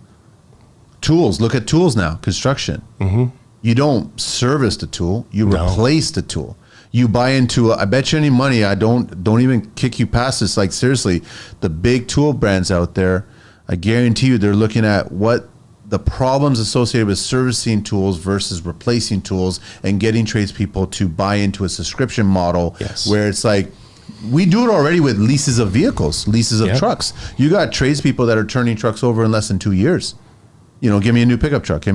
Tools. Look at tools now. Construction. Mm-hmm. You don't service the tool. You No. replace the tool. You buy into I bet you any money, I don't even kick you past this. Like seriously, the big tool brands out there, I guarantee you they're looking at what the problems associated with servicing tools versus replacing tools and getting tradespeople to buy into a subscription model. Yes. Where it's like, we do it already with leases of vehicles, leases of Yep. trucks. You got tradespeople that are turning trucks over in less than 2 years. You know, give me a new pickup truck,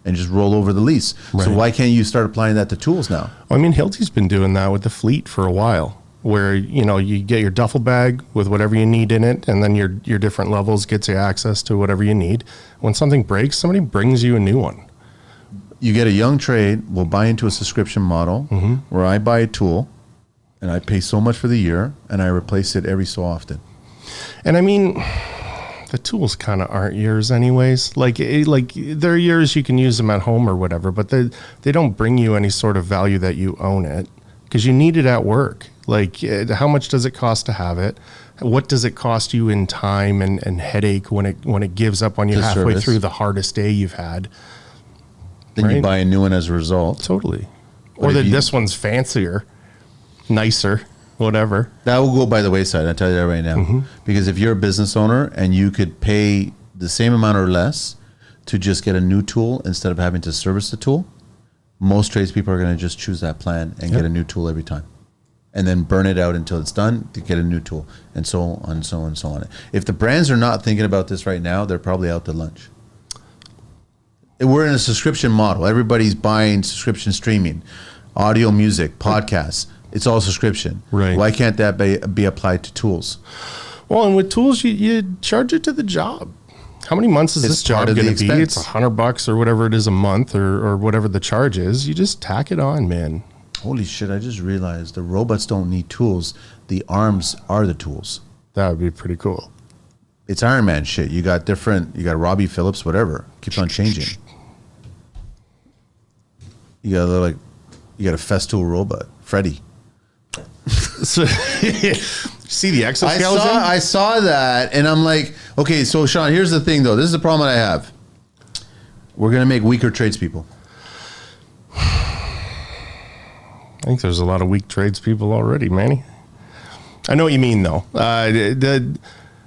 and just roll over the lease. Right. So why can't you start applying that to tools now? I mean, Hilti's been doing that with the fleet for a while, where, you know, you get your duffel bag with whatever you need in it, and then your different levels gets you access to whatever you need. When something breaks, somebody brings you a new one. You get a young trade, will buy into a subscription model where I buy a tool and I pay so much for the year and I replace it every so often. And I mean, the tools kind of aren't yours anyways. Like they're yours, you can use them at home or whatever, but they don't bring you any sort of value that you own it because you need it at work. Like, how much does it cost to have it? What does it cost you in time and headache when it gives up on you The halfway service. through the hardest day you've had? Then you Right. buy a new one as a result. Totally. But Or if that you- this one's fancier, nicer, whatever. That will go by the wayside, I'll tell you that right now. Because if you're a business owner and you could pay the same amount or less to just get a new tool instead of having to service the tool, most tradespeople are going to just choose that plan and get a new tool every time. And then burn it out until it's done to get a new tool, and so on and so on and so on. If the brands are not thinking about this right now, they're probably out to lunch. We're in a subscription model. Everybody's buying subscription streaming, audio, music, podcasts. It's all subscription. Right. Why can't that be applied to tools? Well, and with tools, you charge it to the job. How many months is It's this job part of going the to be? expense. It's $100 or whatever it is a month or whatever the charge is. You just tack it on, man. Holy shit, I just realized the robots don't need tools. The arms are the tools. That would be pretty cool. It's Iron Man shit. You got Robbie Phillips, whatever. Keeps on changing. You got a Festool robot, Freddy. So, see the exoskeleton? I saw that, and I'm like, okay, so Shawn, here's the thing, though. This is the problem that I have. We're going to make weaker tradespeople. I think there's a lot of weak tradespeople already, Manny. I know what you mean, though.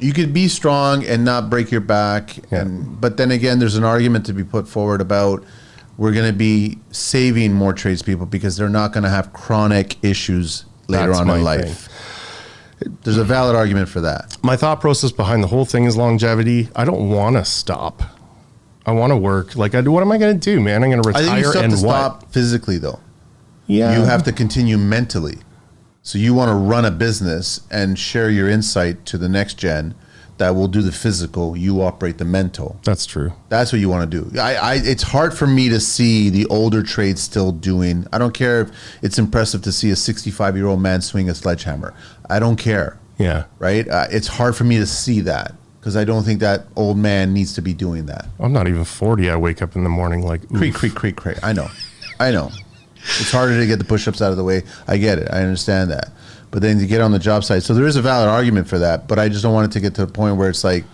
You could be strong and not break your back, Yeah. but then again, there's an argument to be put forward about we're going to be saving more tradespeople because they're not going to have chronic issues later That's on my in life. There's a valid argument for that. My thought process behind the whole thing is longevity. I don't want to stop. I want to work. Like, what am I going to do, man? I'm going to I think you retire still have and to what? stop physically, though. Yeah. You have to continue mentally. So you want to run a business and share your insight to the next gen that will do the physical. You operate the mental. That's true. That's what you want to do. It's hard for me to see the older trades still doing. I don't care if it's impressive to see a 65-year-old man swing a sledgehammer. I don't care. Yeah. Right? It's hard for me to see that because I don't think that old man needs to be doing that. I'm not even 40. I wake up in the morning like, oof. Creak. I know. It's harder to get the push-ups out of the way. I get it. I understand that. But then to get on the job site. So there is a valid argument for that, but I just don't want it to get to the point where it's like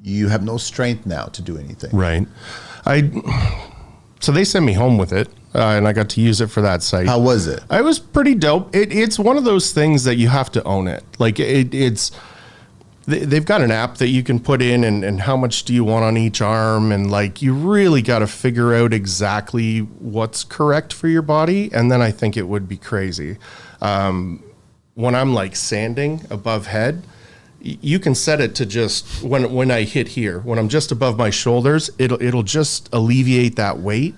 you have no strength now to do anything. Right. So they sent me home with it, and I got to use it for that site. How was it? It was pretty dope. It's one of those things that you have to own it. Like they've got an app that you can put in and how much do you want on each arm, and like you really got to figure out exactly what's correct for your body, and then I think it would be crazy. When I'm like sanding above head, you can set it to just when I hit here, when I'm just above my shoulders, it'll just alleviate that weight.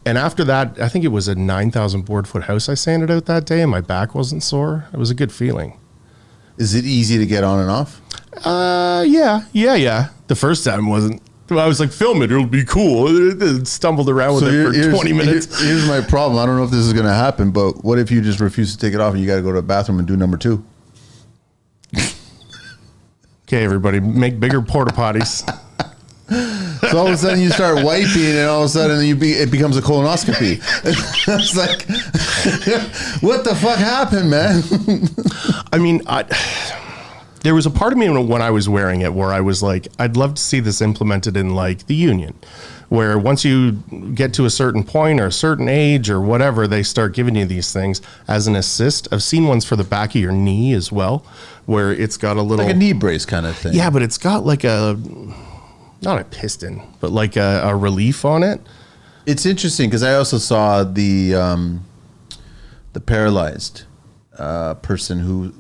And after that, I think it was a 9,000 board foot house I sanded out that day, and my back wasn't sore. It was a good feeling. Is it easy to get on and off? Yeah. The first time wasn't. I was like, film it, it'll be cool. It stumbled around with it for 20 minutes. Here's my problem. I don't know if this is going to happen, but what if you just refuse to take it off and you got to go to the bathroom and do number 2? Okay, everybody, make bigger porta potties. So all of a sudden you start wiping, and all of a sudden it becomes a colonoscopy. It's like, what the fuck happened, man? I mean, there was a part of me when I was wearing it where I was like, I'd love to see this implemented in like the union, where once you get to a certain point or a certain age or whatever, they start giving you these things as an assist. I've seen ones for the back of your knee as well, where it's got a little... Like a knee brace kind of thing. Yeah, but it's got like not a piston, but like a relief on it. It's interesting because I also saw the paralyzed person who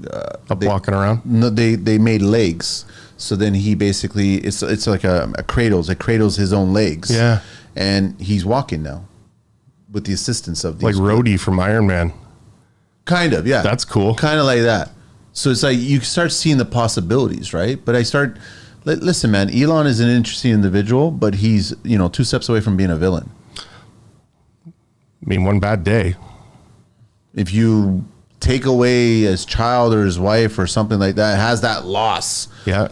walking around. No, they made legs. So then he basically it's like a cradles. It cradles his own legs. Yeah, and he's walking now with the assistance of these. Like Rhodey from Iron Man. Kind of, yeah. That's cool. Kind of like that. So it's like you start seeing the possibilities, right? But listen, man. Elon is an interesting individual, but he's 2 steps away from being a villain. I mean, one bad day. If you take away his child or his wife or something like that, has that loss,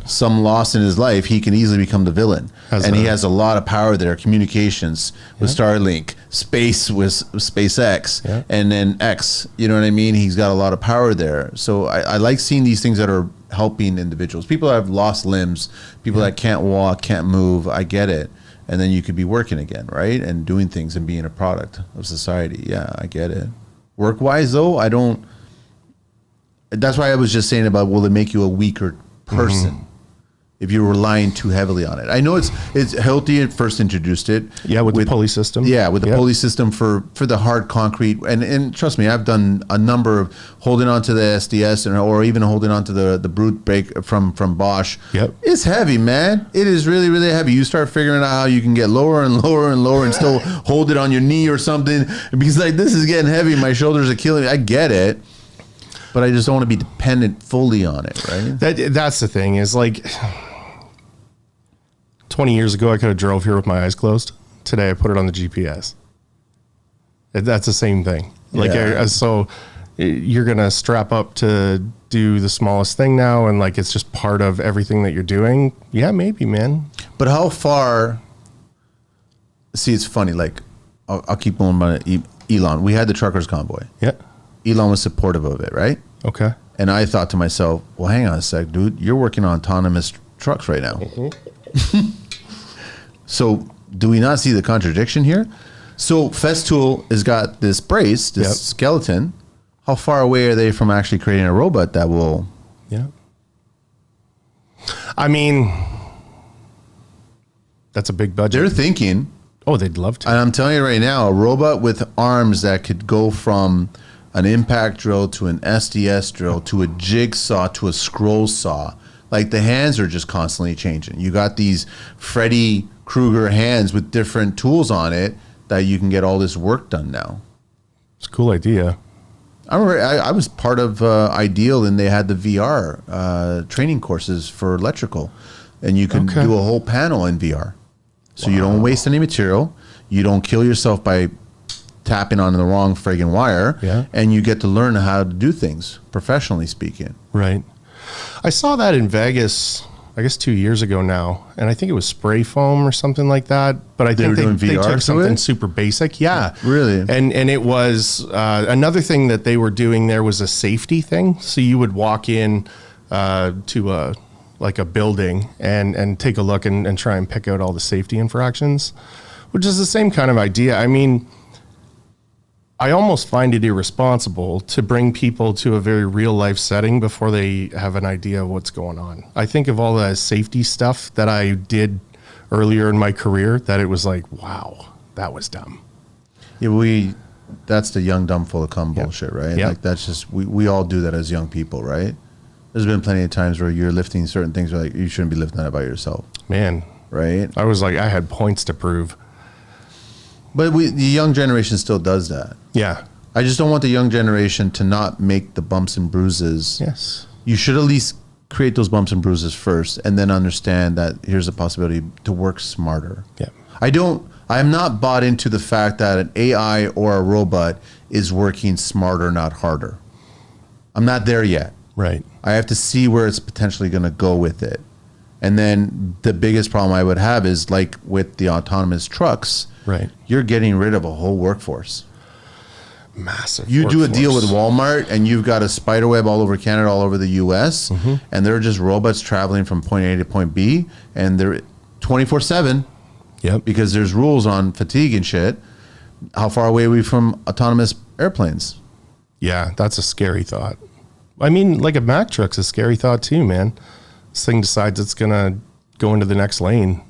some loss in his life, he can easily become the villain. He has a lot of power there, communications with Starlink, space with SpaceX, and then X, you know what I mean? He's got a lot of power there. So I like seeing these things that are helping individuals. People that have lost limbs, people that can't walk, can't move, I get it. And then you could be working again, right? And doing things and being a product of society. Yeah, I get it. Work-wise, though, I don't... That's why I was just saying about, will it make you a weaker person if you're relying too heavily on it? I know it's healthy. It first introduced it. Yeah, with the pulley system. Yeah, with the pulley system for the hard concrete. And trust me, I've done a number of holding on to the SDS or even holding on to the brute brake from Bosch. Yep. It's heavy, man. It is really, really heavy. You start figuring out how you can get lower and lower and lower and still hold it on your knee or something. Because like, this is getting heavy. My shoulders are killing me. I get it. But I just don't want to be dependent fully on it, right? That's the thing is like 20 years ago, I could have drove here with my eyes closed. Today, I put it on the GPS. That's the same thing. Like, so you're going to strap up to do the smallest thing now. And like, it's just part of everything that you're doing. Yeah, maybe, man. But how far? See, it's funny. Like, I'll keep going by Elon. We had the truckers convoy. Yeah. Elon was supportive of it, right? Okay. And I thought to myself, well, hang on a sec, dude. You're working on autonomous trucks right now. So do we not see the contradiction here? So Festool has got this brace, this skeleton. How far away are they from actually creating a robot that will... Yeah. I mean, that's a big budget. They're thinking... Oh, they'd love to. And I'm telling you right now, a robot with arms that could go from an impact drill to an SDS drill to a jigsaw to a scroll saw. Like, the hands are just constantly changing. You got these Freddy Krueger hands with different tools on it that you can get all this work done now. It's a cool idea. I remember I was part of Ideal, and they had the VR training courses for electrical, and you can do a whole panel in VR. So you don't waste any material. You don't kill yourself by tapping on the wrong friggin' wire. Yeah. And you get to learn how to do things, professionally speaking. Right. I saw that in Vegas, I guess 2 years ago now, and I think it was spray foam or something like that. But I think they took something super basic. Yeah. Really? And it was another thing that they were doing there was a safety thing. So you would walk in to a building and take a look and try and pick out all the safety infractions, which is the same kind of idea. I mean, I almost find it irresponsible to bring people to a very real life setting before they have an idea of what's going on. I think of all the safety stuff that I did earlier in my career that it was like, wow, that was dumb. Yeah, that's the young, dumb, full of cum bullshit, right? Yep. Like that's just, we all do that as young people, right? There's been plenty of times where you're lifting certain things where like you shouldn't be lifting that by yourself. Man. Right? I was like, I had points to prove. But the young generation still does that. Yeah. I just don't want the young generation to not make the bumps and bruises. Yes. You should at least create those bumps and bruises first, and then understand that here's a possibility to work smarter. Yeah. I'm not bought into the fact that an AI or a robot is working smarter, not harder. I'm not there yet. Right. I have to see where it's potentially going to go with it. And then the biggest problem I would have is like with the autonomous trucks, Right. You're getting rid of a whole workforce. Massive. You do a workforce. deal with Walmart and you've got a spider web all over Canada, all over the US, and they're just robots traveling from point A to point B, and they're 24/7 Yep. because there's rules on fatigue and shit. How far away are we from autonomous airplanes? Yeah, that's a scary thought. I mean, like a Mack truck's a scary thought too, man. This thing decides it's gonna go into the next lane.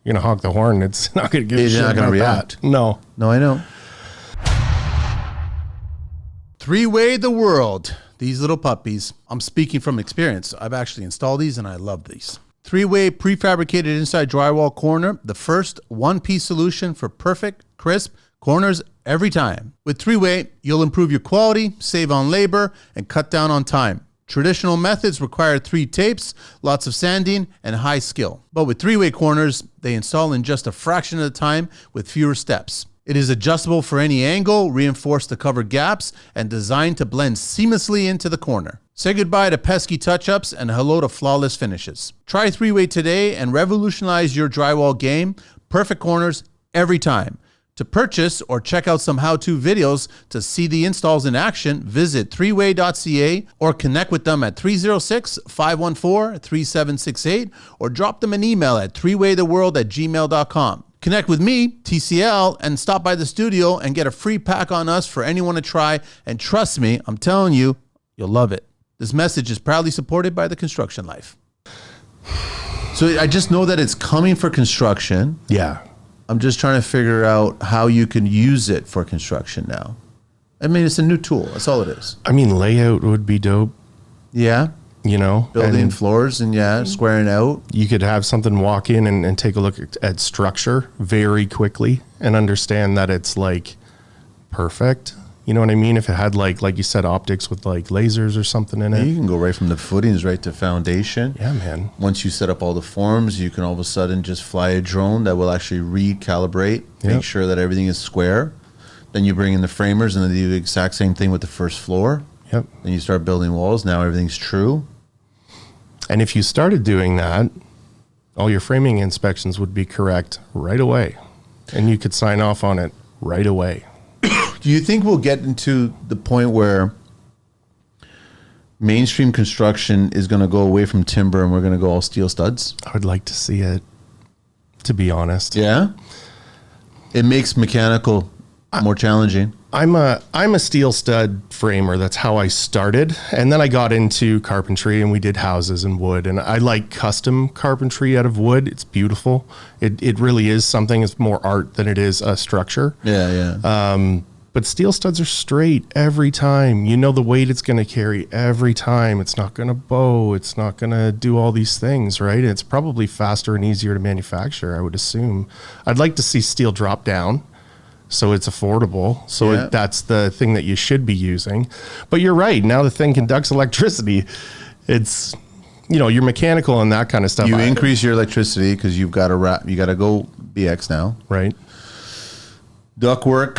You're gonna honk the horn. It's not gonna give a shit not gonna about react. that. No. No, I know. Three-way the world. These little puppies. I'm speaking from experience. I've actually installed these and I love these. Three-way prefabricated inside drywall corner. The first one-piece solution for perfect, crisp corners every time. With three-way, you'll improve your quality, save on labor, and cut down on time. Traditional methods require 3 tapes, lots of sanding, and high skill. But with three-way corners, they install in just a fraction of the time with fewer steps. It is adjustable for any angle, reinforced to cover gaps, and designed to blend seamlessly into the corner. Say goodbye to pesky touch-ups and hello to flawless finishes. Try three-way today and revolutionize your drywall game. Perfect corners every time. To purchase or check out some how-to videos to see the installs in action, visit threeway.ca or connect with them at 306-514-3768 or drop them an email at threewaytheworld@gmail.com. Connect with me, TCL, and stop by the studio and get a free pack on us for anyone to try. And trust me, I'm telling you, you'll love it. This message is proudly supported by the Construction Life. So I just know that it's coming for construction. Yeah. I'm just trying to figure out how you can use it for construction now. I mean, it's a new tool. That's all it is. I mean, layout would be dope, Yeah. you know? Building And floors and squaring out. you could have something walk in and take a look at structure very quickly and understand that it's like perfect. You know what I mean? If it had like you said, optics with like lasers or something in it. You can go right from the footings right to foundation. Yeah, man. Once you set up all the forms, you can all of a sudden just fly a drone that will actually recalibrate, make Yep. sure that everything is square. Then you bring in the framers and they do the exact same thing with the first floor. Yep. Then you start building walls. Now everything's true. And if you started doing that, all your framing inspections would be correct right away. And you could sign off on it right away. Do you think we'll get into the point where mainstream construction is going to go away from timber and we're going to go all steel studs? I would like to see it, to be honest. Yeah. It makes mechanical more challenging. I'm a steel stud framer. That's how I started. And then I got into carpentry and we did houses and wood. And I like custom carpentry out of wood. It's beautiful. It really is something. It's more art than it is a structure. Yeah. But steel studs are straight every time. You know the weight it's going to carry every time. It's not going to bow. It's not going to do all these things, right? It's probably faster and easier to manufacture, I would assume. I'd like to see steel drop down so it's affordable. So Yeah. that's the thing that you should be using. But you're right. Now the thing conducts electricity. It's, your mechanical and that kind of stuff. You increase your electricity because you've got to you got to go BX now. Right. Ductwork,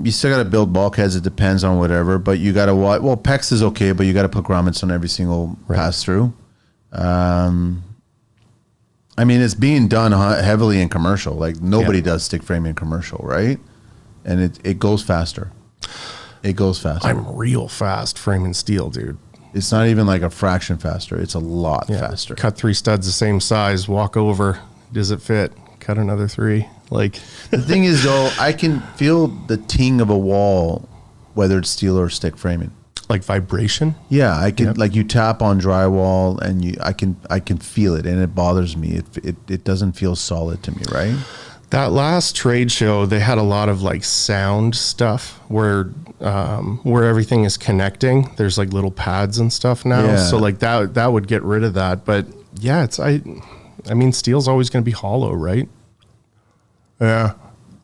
you still got to build bulkheads. It depends on whatever, but you got to well, PEX is okay, but you got to put grommets on every single pass through. It's being done heavily in commercial. Like nobody does stick frame in commercial, right? And it goes faster. It goes faster. I'm real fast framing steel, dude. It's not even like a fraction faster. It's a lot faster. Cut 3 studs the same size, walk over. Does it fit? Cut another 3. Like the thing is though, I can feel the ting of a wall, whether it's steel or stick framing. Like vibration? Yeah, I can like you tap on drywall and I can feel it and it bothers me. It doesn't feel solid to me, right? That last trade show, they had a lot of like sound stuff where everything is connecting. There's like little pads and stuff now. Yeah. So like that would get rid of that. But yeah, steel's always going to be hollow, right? Yeah.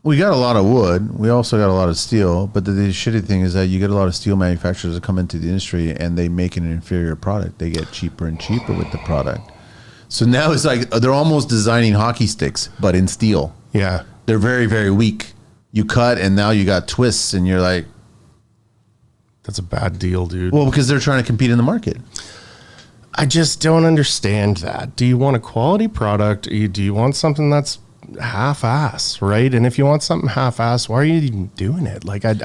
We got a lot of wood. We also got a lot of steel. But the shitty thing is that you get a lot of steel manufacturers that come into the industry and they make an inferior product. They get cheaper and cheaper with the product. So now it's like they're almost designing hockey sticks, but in steel. Yeah. They're very, very weak. You cut and now you got twists and you're like... That's a bad deal, dude. Well, because they're trying to compete in the market. I just don't understand that. Do you want a quality product? Do you want something that's half-ass, right? And if you want something half-ass, why are you even doing it? Like, I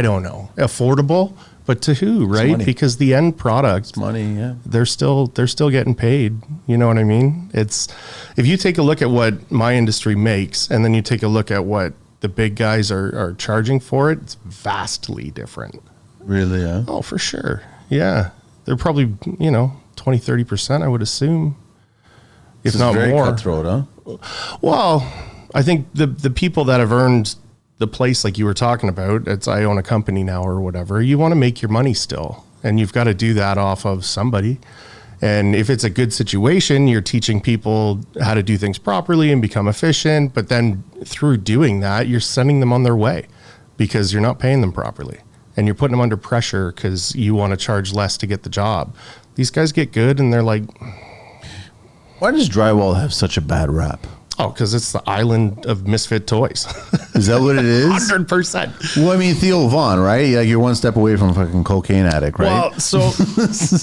don't know. Affordable, but to who, right? Money. Because the end product, It's money, yeah. they're still getting paid. You know what I mean? It's, if you take a look at what my industry makes, and then you take a look at what the big guys are charging for it, it's vastly different. Really, yeah? Oh, for sure. Yeah. They're probably, 20-30%, I would assume. If It's not very more. cutthroat, huh? Well, I think the people that have earned the place, like you were talking about, I own a company now or whatever, you want to make your money still. And you've got to do that off of somebody. And if it's a good situation, you're teaching people how to do things properly and become efficient. But then through doing that, you're sending them on their way because you're not paying them properly. And you're putting them under pressure because you want to charge less to get the job. These guys get good and they're like... Why does drywall have such a bad rap? Oh, because it's the island of misfit toys. Is that what it is? 100%. Well, I mean, Theo Vaughn, right? Like you're one step away from a fucking cocaine addict, right? Well, so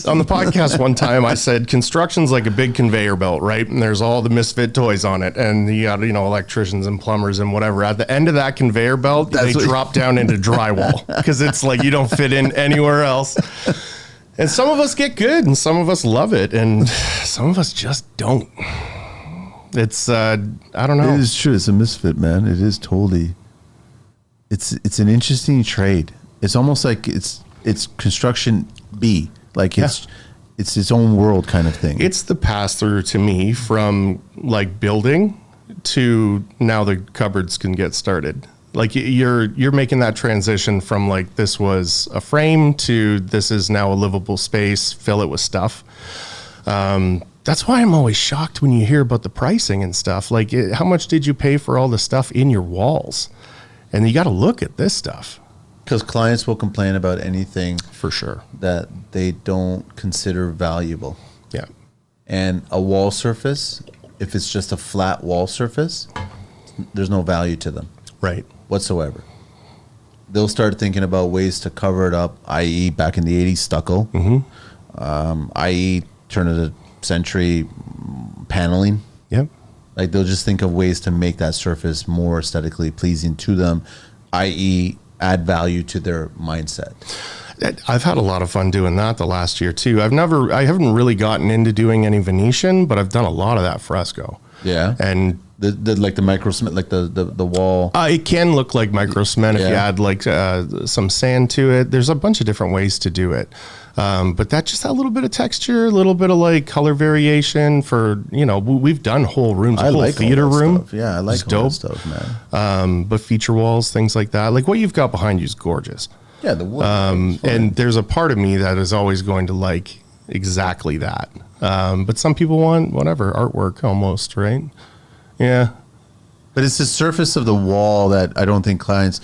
on the podcast one time, I said construction's like a big conveyor belt, right? And there's all the misfit toys on it. And you got, electricians and plumbers and whatever. At the end of that conveyor belt, they drop down into drywall because it's like you don't fit in anywhere else. And some of us get good and some of us love it. And some of us just don't. It's, I don't know. It is true. It's a misfit, man. It is totally. It's an interesting trade. It's almost like it's construction B. Like it's its own world kind of thing. It's the pass through to me from like building to now the cupboards can get started. Like you're making that transition from like this was a frame to this is now a livable space. Fill it with stuff. That's why I'm always shocked when you hear about the pricing and stuff. Like, how much did you pay for all the stuff in your walls? And you got to look at this stuff. Because clients will complain about anything For sure. that they don't consider valuable. Yeah. And a wall surface, if it's just a flat wall surface, there's no value to them Right. whatsoever. They'll start thinking about ways to cover it up, i.e. back in the 80s stucco, i.e. turn of the century paneling. Yep. Like they'll just think of ways to make that surface more aesthetically pleasing to them, i.e. add value to their mindset. I've had a lot of fun doing that the last year too. I haven't really gotten into doing any Venetian, but I've done a lot of that fresco. Yeah. And the like the micro cement, like the wall. it can look like micro cement if you add like some sand to it. There's a bunch of different ways to do it. But that just a little bit of texture, a little bit of like color variation for, we've done whole rooms, a whole theater room. Stuff. Yeah, I like all that stuff, man. But feature walls, things like that. Like what you've got behind you is gorgeous. Yeah, the wood. And there's a part of me that is always going to like exactly that. But some people want whatever, artwork almost, right? Yeah. But it's the surface of the wall that I don't think clients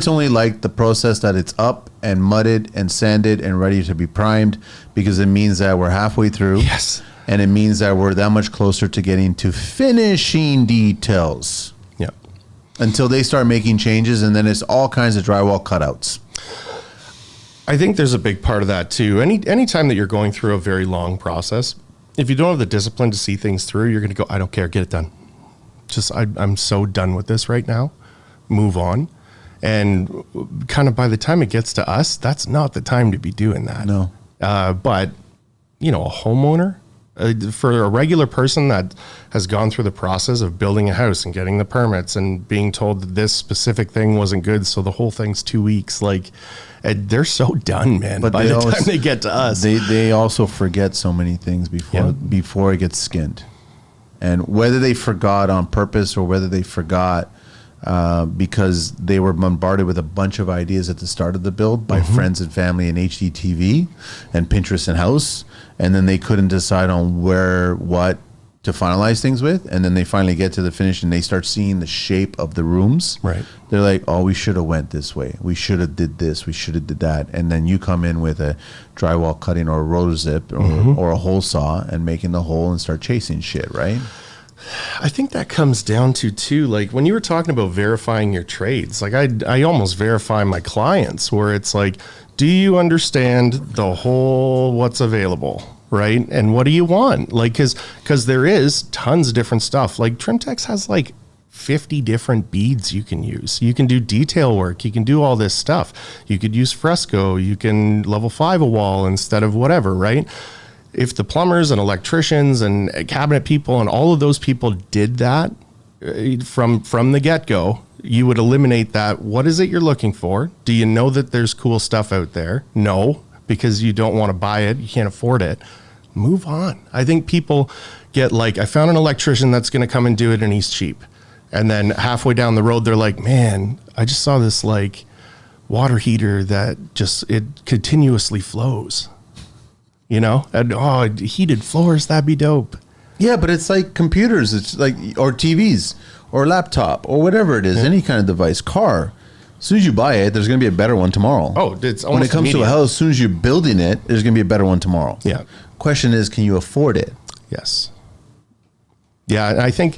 only like the process that it's up and mudded and sanded and ready to be primed, because it means that we're halfway through. Yes. And it means that we're that much closer to getting to finishing details. Yeah. Until they start making changes, and then it's all kinds of drywall cutouts. I think there's a big part of that too. Any time that you're going through a very long process, if you don't have the discipline to see things through, you're going to go, I don't care, get it done. I'm so done with this right now. Move on. And kind of by the time it gets to us, that's not the time to be doing that. No. But, a homeowner, for a regular person that has gone through the process of building a house and getting the permits and being told that this specific thing wasn't good, so the whole thing's 2 weeks, they're so done, man. But by the time they get to us, they also forget so many things before it gets skinned. And whether they forgot on purpose or whether they forgot because they were bombarded with a bunch of ideas at the start of the build by friends and family and HDTV and Pinterest and House, and then they couldn't decide on what to finalize things with, and then they finally get to the finish and they start seeing the shape of the rooms. Right. They're like, oh, we should have went this way. We should have did this. We should have did that. And then you come in with a drywall cutting or a roto zip or a hole saw and making the hole and start chasing shit, right? I think that comes down to too, when you were talking about verifying your trades, I almost verify my clients, where it's like, do you understand the whole what's available, right? And what do you want? Because there is tons of different stuff. Trimtex has 50 different beads you can use. You can do detail work. You can do all this stuff. You could use fresco. You can level 5 a wall instead of whatever, right? If the plumbers and electricians and cabinet people and all of those people did that from the get-go, you would eliminate that. What is it you're looking for? Do you know that there's cool stuff out there? No, because you don't want to buy it. You can't afford it. Move on. I think people get I found an electrician that's going to come and do it and he's cheap. And then halfway down the road, they're like, man, I just saw this water heater that it continuously flows. And heated floors, that'd be dope. Yeah, but it's like computers, it's or TVs or laptop or whatever it is, any kind of device, car. As soon as you buy it, there's going to be a better one tomorrow. Oh, it's when it comes to a house, as soon as you're building it, there's going to be a better one tomorrow. Yeah. Question is, can you afford it? Yes. Yeah, and I think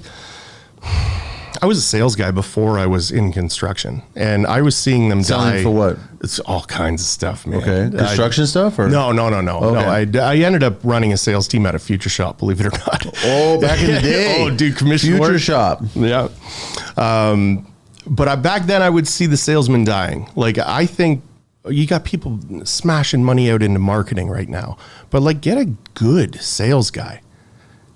I was a sales guy before I was in construction, and I was seeing them Selling die. for what? It's all kinds of stuff, man. Okay. Construction stuff? Or? No. Okay. No, I ended up running a sales team at a future shop, believe it or not. Oh, back in the day. Oh, dude, commission future work. shop. Yeah. But back then I would see the salesman dying. I think you got people smashing money out into marketing right now, but get a good sales guy.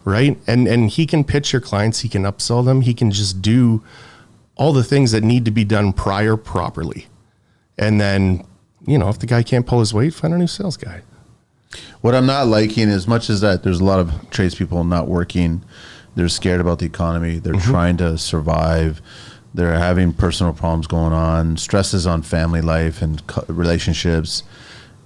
Right. And he can pitch your clients. He can upsell them. He can just do all the things that need to be done prior properly. And then, if the guy can't pull his weight, find a new sales guy. What I'm not liking, as much as that there's a lot of tradespeople not working, they're scared about the economy. They're trying to survive. They're having personal problems going on, stresses on family life and relationships.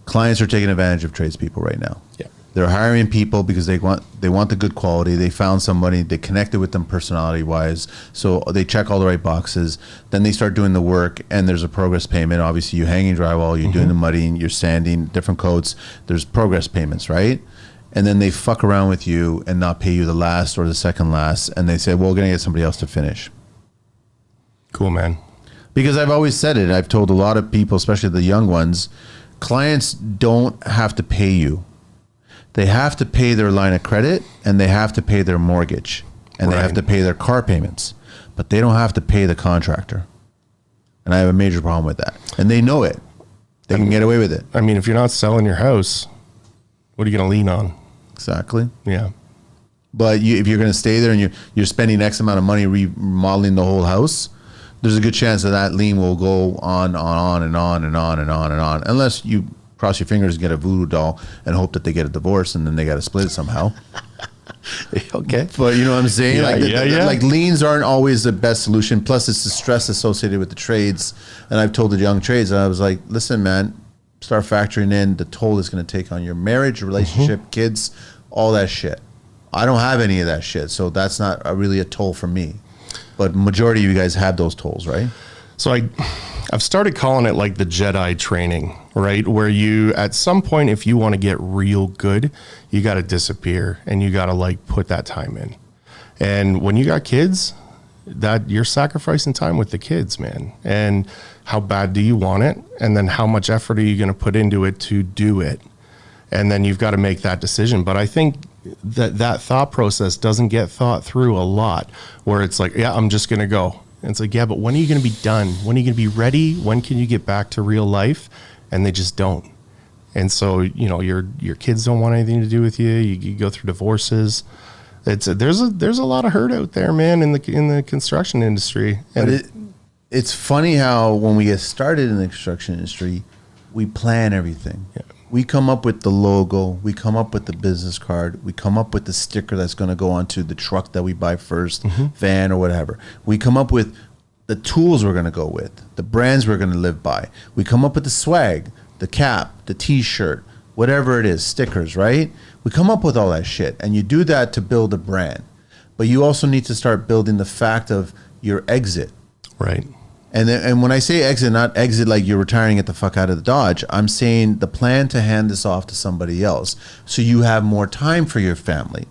Clients are taking advantage of tradespeople right now. Yeah. They're hiring people because they want the good quality. They found somebody, they connected with them personality-wise, so they check all the right boxes. Then they start doing the work, and there's a progress payment. Obviously, you're hanging drywall, you're doing the mudding, you're sanding, different coats. There's progress payments, right? And then they fuck around with you and not pay you the last or the second last, and they say, well, we're going to get somebody else to finish. Cool, man. Because I've always said it, I've told a lot of people, especially the young ones, clients don't have to pay you. They have to pay their line of credit, and they have to pay their mortgage, and they have to pay their car payments, but they don't have to pay the contractor. And I have a major problem with that. And they know it. They can get away with it. I mean, if you're not selling your house, what are you going to lean on? Exactly. Yeah. But if you're going to stay there and you're spending X amount of money remodeling the whole house, there's a good chance that lien will go on and on and on and on, unless you cross your fingers and get a voodoo doll and hope that they get a divorce and then they got to split it somehow. Okay. But you know what I'm saying? Yeah, Like liens aren't always the best solution. Plus it's the stress associated with the trades. And I've told the young trades, I was like, listen, man, start factoring in the toll it's going to take on your marriage, relationship, kids, all that shit. I don't have any of that shit. So that's not really a toll for me. but majority of you guys have those tools, right? So I've started calling it like the Jedi training, right? Where you, at some point, if you want to get real good, you got to disappear and you got to like put that time in. And when you got kids, that you're sacrificing time with the kids, man. And how bad do you want it? And then how much effort are you going to put into it to do it? And then you've got to make that decision. But I think that thought process doesn't get thought through a lot, where it's like, yeah, I'm just going to go. And it's like, yeah, but when are you going to be done? When are you going to be ready? When can you get back to real life? And they just don't. And so, you know, your kids don't want anything to do with you. You go through divorces. There's a lot of hurt out there, man, in the construction industry. And it's funny how when we get started in the construction industry, we plan everything. Yeah. We come up with the logo, we come up with the business card, we come up with the sticker that's going to go onto the truck that we buy first, van or whatever. We come up with the tools we're going to go with, the brands we're going to live by. We come up with the swag, the cap, the t-shirt, whatever it is, stickers, right? We come up with all that shit, and you do that to build a brand. But you also need to start building the fact of your exit. right. And when I say exit, not exit like you're retiring, get the fuck out of the Dodge. I'm saying the plan to hand this off to somebody else so you have more time for your family.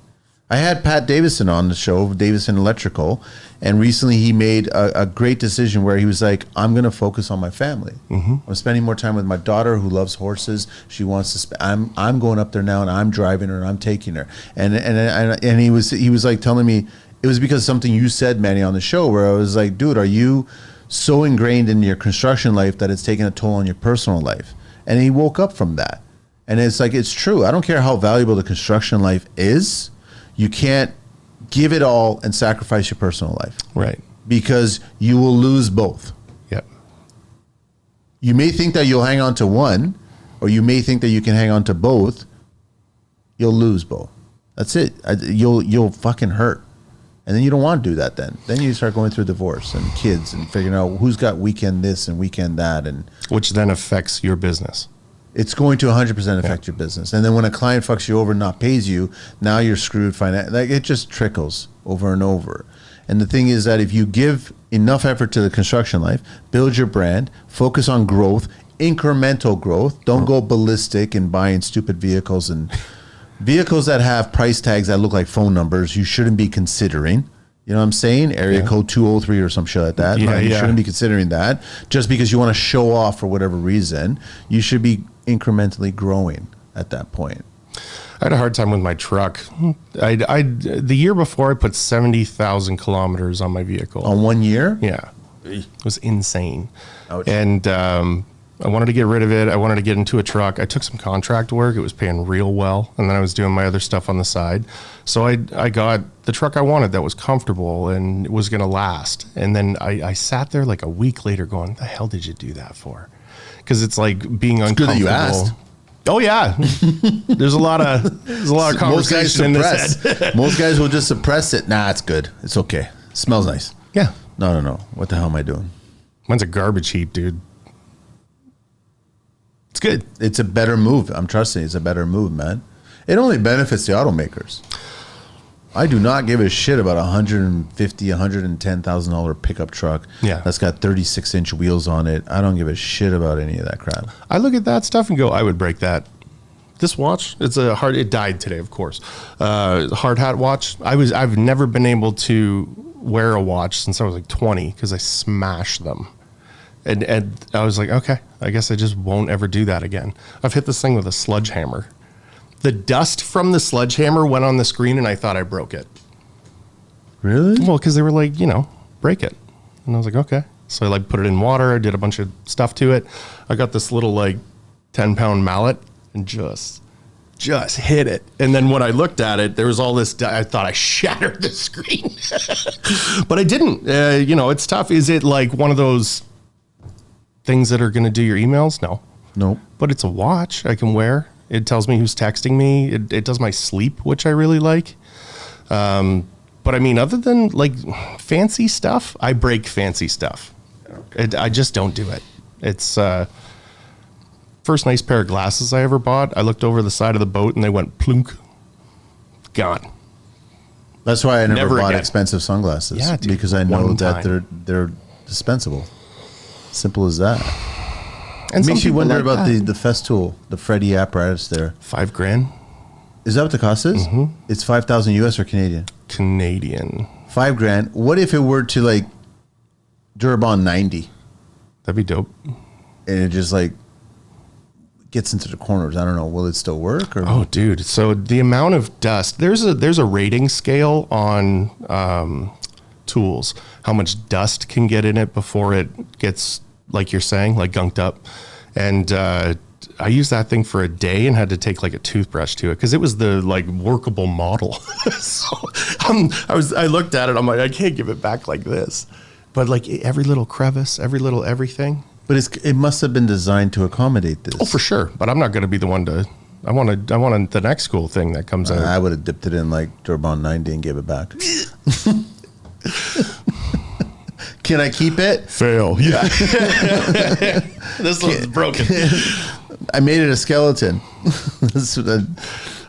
I had Pat Davison on the show, Davison Electrical, and recently he made a great decision where he was like, I'm going to focus on my family. I'm spending more time with my daughter who loves horses. She wants to I'm going up there now and I'm driving her and I'm taking her. And he was like telling me, it was because of something you said, Manny, on the show, where I was like, dude, are you so ingrained in your construction life that it's taking a toll on your personal life? And he woke up from that. And it's like, it's true. I don't care how valuable the construction life is. You can't give it all and sacrifice your personal life. Right. Because you will lose both. Yep. You may think that you'll hang on to one, or you may think that you can hang on to both. You'll lose both. That's it. You'll fucking hurt. And then you don't want to do that then. Then you start going through divorce and kids and figuring out who's got weekend this and weekend that. And which then affects your business. It's going to 100% affect your business. And then when a client fucks you over and not pays you, now you're screwed financially. Like, it just trickles over and over. And the thing is that if you give enough effort to the construction life, build your brand, focus on growth, incremental growth, don't go ballistic and buying stupid vehicles and vehicles that have price tags that look like phone numbers, you shouldn't be considering. You know what I'm saying? Area code 203 or some shit like that. Yeah, You shouldn't be considering that just because you want to show off for whatever reason. You should be incrementally growing at that point. I had a hard time with my truck. The year before, I put 70,000 kilometers on my vehicle. On 1 year? Yeah. It was insane. Ouch. And I wanted to get rid of it. I wanted to get into a truck. I took some contract work. It was paying real well. And then I was doing my other stuff on the side. So I got the truck I wanted that was comfortable and was going to last. And then I sat there like a week later going, the hell did you do that for? Because it's like being uncomfortable. Good that you asked. Oh yeah, there's a lot of conversation in this head. Most guys will just suppress it. Nah, it's good. It's okay. It smells nice. Yeah. No. What the hell am I doing? Mine's a garbage heap, dude. It's good. It's a better move. I'm trusting it's a better move, man. It only benefits the automakers. I do not give a shit about $150,000, $110,000 pickup truck that's got 36-inch wheels on it. I don't give a shit about any of that crap. I look at that stuff and go, I would break that. This watch, it died today, of course. Hard hat watch. I've never been able to wear a watch since I was like 20 because I smashed them. And I was like, okay, I guess I just won't ever do that again. I've hit this thing with a sledgehammer. The dust from the sledgehammer went on the screen and I thought I broke it. Really? Well, because they were like, break it. And I was like, okay. So I like put it in water. I did a bunch of stuff to it. I got this little like 10-pound mallet and just hit it. And then when I looked at it, there was all this, I thought I shattered the screen. But I didn't. It's tough. Is it like one of those things that are going to do your emails? No. But it's a watch I can wear. It tells me who's texting me. It does my sleep, which I really like. But I mean, other than like fancy stuff, I break fancy stuff. I just don't do it. It's first nice pair of glasses I ever bought. I looked over the side of the boat and they went plunk. Gone. That's why I never bought again. expensive sunglasses. Yeah, dude, because I know one that time. they're dispensable. Simple as that. And It makes you wonder like about that. the Festool, the Freddy apparatus there. $5,000 Is that what the cost is? Mm-hmm. It's 5,000 US or Canadian? Canadian. $5,000. What if it were to like Durabond 90 That'd be dope. and it just like gets into the corners? I don't know. Will it still work? Or Oh, dude. So the amount of dust, there's a rating scale on tools, how much dust can get in it before it gets, like you're saying, like gunked up. And I used that thing for a day and had to take like a toothbrush to it because it was the like workable model. So I looked at it. I'm like, I can't give it back like this. But like every little crevice, every little everything. But it must have been designed to accommodate this. Oh, for sure. But I'm not going to be the one to. I wanted the next cool thing that comes out. I would have dipped it in like Durabond 90 and gave it back. Can I keep it? Fail. Yeah. This one's broken. I made it a skeleton.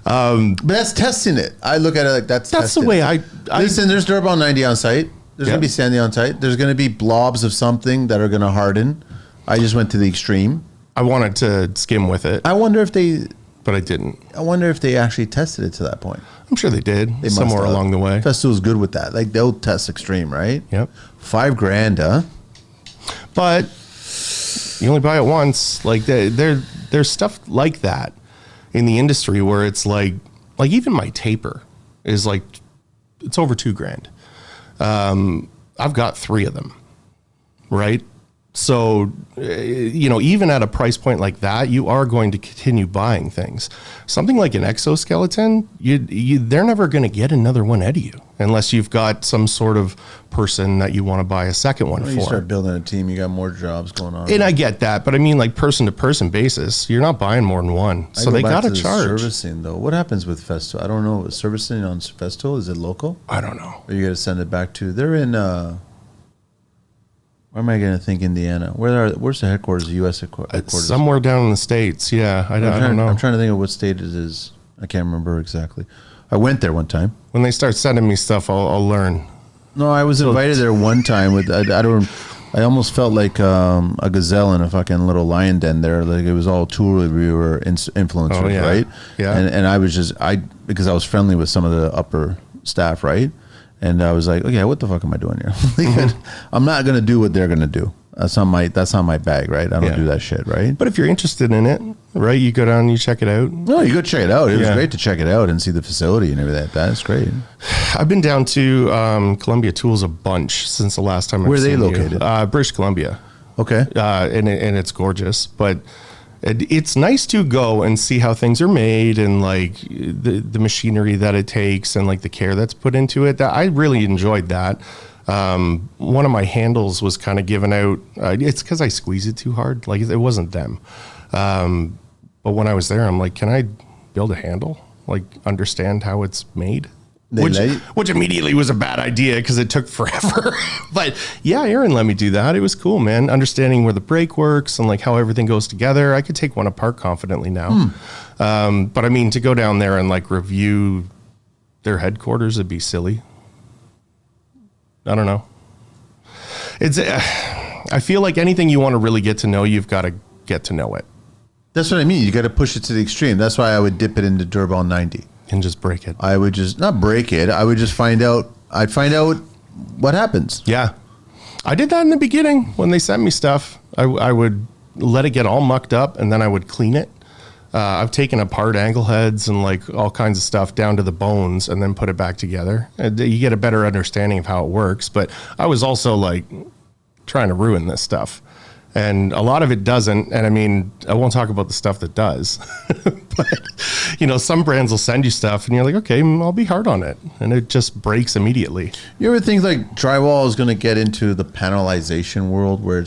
But that's testing it. I look at it like that's testing. the way I Listen, there's Durabond 90 on site. There's going to be sandy on site. There's going to be blobs of something that are going to harden. I just went to the extreme. I wanted to skim with it, I wonder if they actually tested it to that point. I'm sure they did They must somewhere have. along the way. Festool's good with that. Like they'll test extreme, right? Yep. $5,000, huh? But you only buy it once. Like there's stuff like that in the industry where it's like even my taper is like, it's over $2,000. I've got 3 of them, right? So, even at a price point like that, you are going to continue buying things. Something like an exoskeleton, they're never going to get another one out of you unless you've got some sort of person that you want to buy a second one When for. you start building a team, you got more jobs going on. And I get that, but I mean, like person to person basis, you're not buying more than one, so they got to charge. Servicing though, what happens with Festool? I don't know. Servicing on Festool, is it local, I don't know. or you got to send it back to? They're in. Where am I going to think? Indiana. Where's the headquarters? The U.S. headquarters. Somewhere down in the States. Yeah, I don't know. I'm trying to think of what state it is. I can't remember exactly. I went there one time. When they start sending me stuff, I'll learn. No, I was invited there one time with I almost felt like a gazelle in a fucking little lion den there. Like it was all tool reviewer influencers, Oh, yeah. right? Yeah. And I was because I was friendly with some of the upper staff, right? And I was like, okay, what the fuck am I doing here? Like, I'm not gonna do what they're gonna do. That's not my bag, right? I don't do that shit, right? But if you're interested in it, right, you go down, you check it out. No, you go check it out. It was Yeah. great to check it out and see the facility and everything like that. It's great. I've been down to Columbia Tools a bunch since the last time. Where I've are they seen located? You. British Columbia, Okay. and it's gorgeous. But it's nice to go and see how things are made and like the machinery that it takes and like the care that's put into it. I really enjoyed that. One of my handles was kind of given out. It's because I squeeze it too hard. Like it wasn't them. But when I was there, I'm like, can I build a handle? Like understand how it's made? Which immediately was a bad idea because it took forever. But yeah, Aaron let me do that. It was cool, man. Understanding where the brake works and like how everything goes together. I could take one apart confidently now. But I mean, to go down there and like review their headquarters would be silly. I don't know. I feel like anything you want to really get to know, you've got to get to know it. That's what I mean. You got to push it to the extreme. That's why I would dip it into Durabond 90. And just break it. I would just not break it. I would just find out. I'd find out what happens. Yeah. I did that in the beginning when they sent me stuff. I would let it get all mucked up and then I would clean it. I've taken apart angle heads and like all kinds of stuff down to the bones and then put it back together. And you get a better understanding of how it works. But I was also like trying to ruin this stuff. And a lot of it doesn't. And I mean, I won't talk about the stuff that does. But, some brands will send you stuff and you're like, okay, I'll be hard on it. And it just breaks immediately. You ever think like drywall is going to get into the panelization world where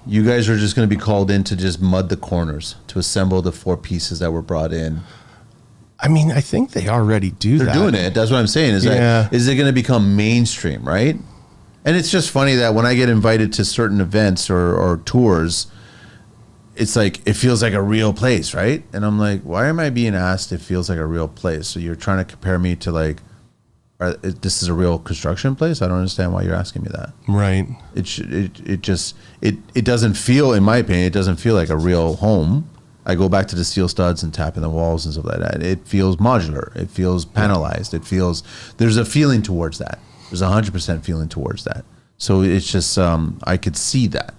you guys are just going to be called in to just mud the corners, to assemble the 4 pieces that were brought in? I mean, I think they already do that. They're doing it. That's what I'm saying. Is it going to become mainstream, right? And it's just funny that when I get invited to certain events or tours, it's like, it feels like a real place, right? And I'm like, why am I being asked it feels like a real place? So you're trying to compare me to like this is a real construction place? I don't understand why you're asking me that. Right. It doesn't feel, in my opinion, it doesn't feel like a real home. I go back to the steel studs and tapping the walls and stuff like that. It feels modular. It feels panelized. It feels, there's a feeling towards that. There's 100% feeling towards that. So it's just, I could see that.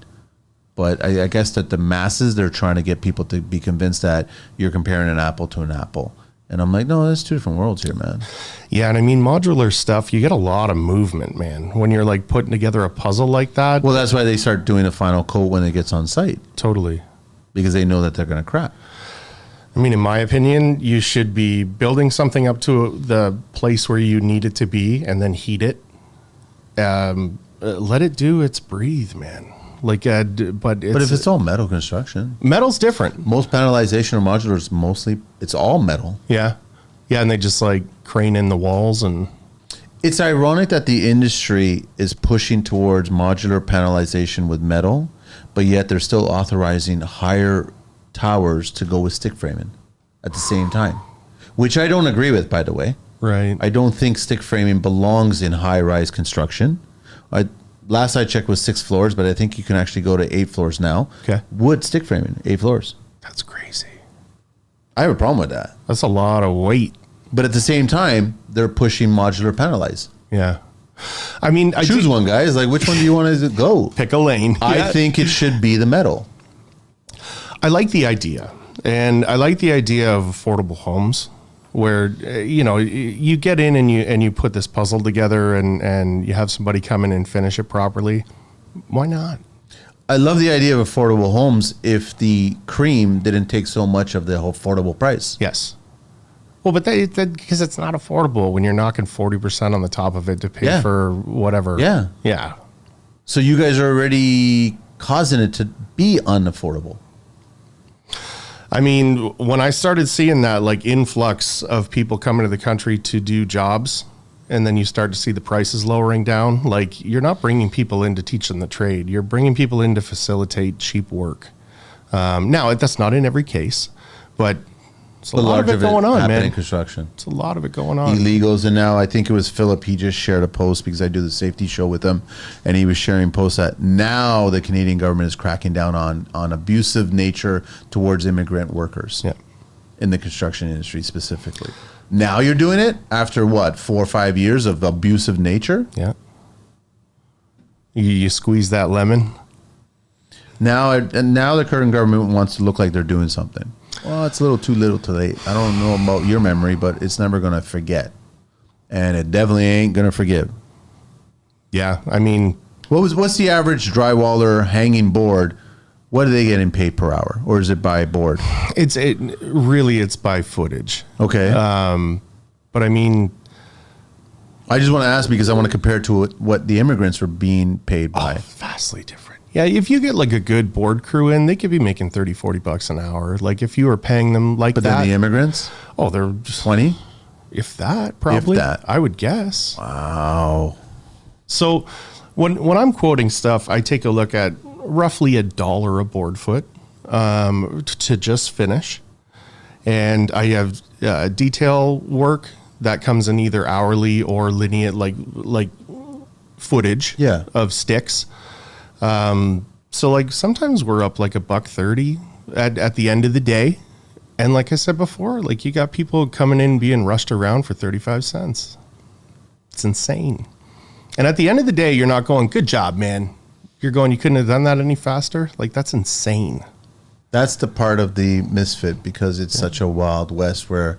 But I guess that the masses, they're trying to get people to be convinced that you're comparing an apple to an apple. And I'm like, no, that's two different worlds here, man. Yeah, and I mean, modular stuff, you get a lot of movement, man, when you're like putting together a puzzle like that. Well, that's why they start doing a final coat when it gets on site. Totally. Because they know that they're going to crap. I mean, in my opinion, you should be building something up to the place where you need it to be and then heat it. Let it do its breathe, man. Like, but if it's all metal construction, metal's different. Most panelization or modular is mostly, it's all metal. Yeah. Yeah. And they just like crane in the walls and. It's ironic that the industry is pushing towards modular panelization with metal, but yet they're still authorizing higher towers to go with stick framing at the same time, which I don't agree with, by the way. Right. I don't think stick framing belongs in high-rise construction. Last I checked was 6 floors, but I think you can actually go to 8 floors now. Okay. Wood stick framing, 8 floors. That's crazy. I have a problem with that. That's a lot of weight. But at the same time, they're pushing modular panelize. Yeah. I mean, choose one, guys. Like, which one do you want to go? Pick a lane. I think it should be the metal. I like the idea. And I like the idea of affordable homes where, you get in and you put this puzzle together and you have somebody come in and finish it properly. Why not? I love the idea of affordable homes if the cream didn't take so much of the affordable price. Yes. Well, but because it's not affordable when you're knocking 40% on the top of it to pay for whatever. Yeah. Yeah. So you guys are already causing it to be unaffordable. I mean, when I started seeing that like influx of people coming to the country to do jobs, and then you start to see the prices lowering down, like you're not bringing people in to teach them the trade. You're bringing people in to facilitate cheap work. Now, that's not in every case, but it's a lot of it going on, man. In construction. It's a lot of it going on. Illegals, and now I think it was Philip. He just shared a post because I do the safety show with him, and he was sharing posts that now the Canadian government is cracking down on abusive nature towards immigrant workers. Yeah. In the construction industry specifically. Now you're doing it after what, 4 or 5 years of abusive nature? Yeah. You squeeze that lemon. Now the current government wants to look like they're doing something. Well, it's a little too little too late. I don't know about your memory, but it's never going to forget. And it definitely ain't going to forgive. Yeah, I mean... What's the average drywaller hanging board? What are they getting paid per hour? Or is it by board? It's by footage. Okay. But I mean... I just want to ask because I want to compare it to what the immigrants were being paid by. Vastly different. Yeah, if you get like a good board crew in, they could be making $30-40 an hour. Like if you were paying them like that. But then the immigrants? Oh, they're just 20? If that, probably. If that. I would guess. Wow. So when I'm quoting stuff, I take a look at roughly $1 a board foot to just finish. And I have detail work that comes in either hourly or linear, like footage of sticks. So like sometimes we're up like $1.30 at the end of the day. And like I said before, like you got people coming in being rushed around for 35 cents. It's insane. And at the end of the day, you're not going, good job, man. You're going, you couldn't have done that any faster. Like that's insane. That's the part of the misfit because it's such a wild west where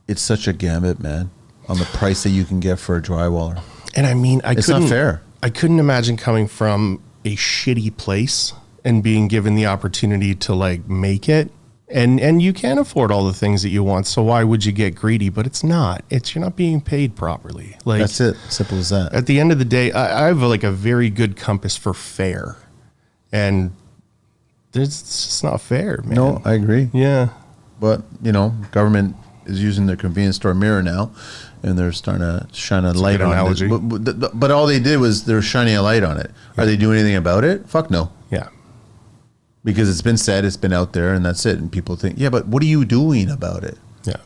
it's such a gambit, man, on the price that you can get for a drywaller. And I mean, it's not fair. I couldn't imagine coming from a shitty place and being given the opportunity to like make it. And you can afford all the things that you want. So why would you get greedy? But it's not. You're not being paid properly. Like that's it. Simple as that. At the end of the day, I have like a very good compass for fair. And it's just not fair, man. No, I agree. Yeah. But, government is using their convenience store mirror now, and they're starting to shine a light on it. But all they did was they're shining a light on it. Are they doing anything about it? Fuck no. Yeah. Because it's been said, it's been out there, and that's it. And people think, yeah, but what are you doing about it? Yeah.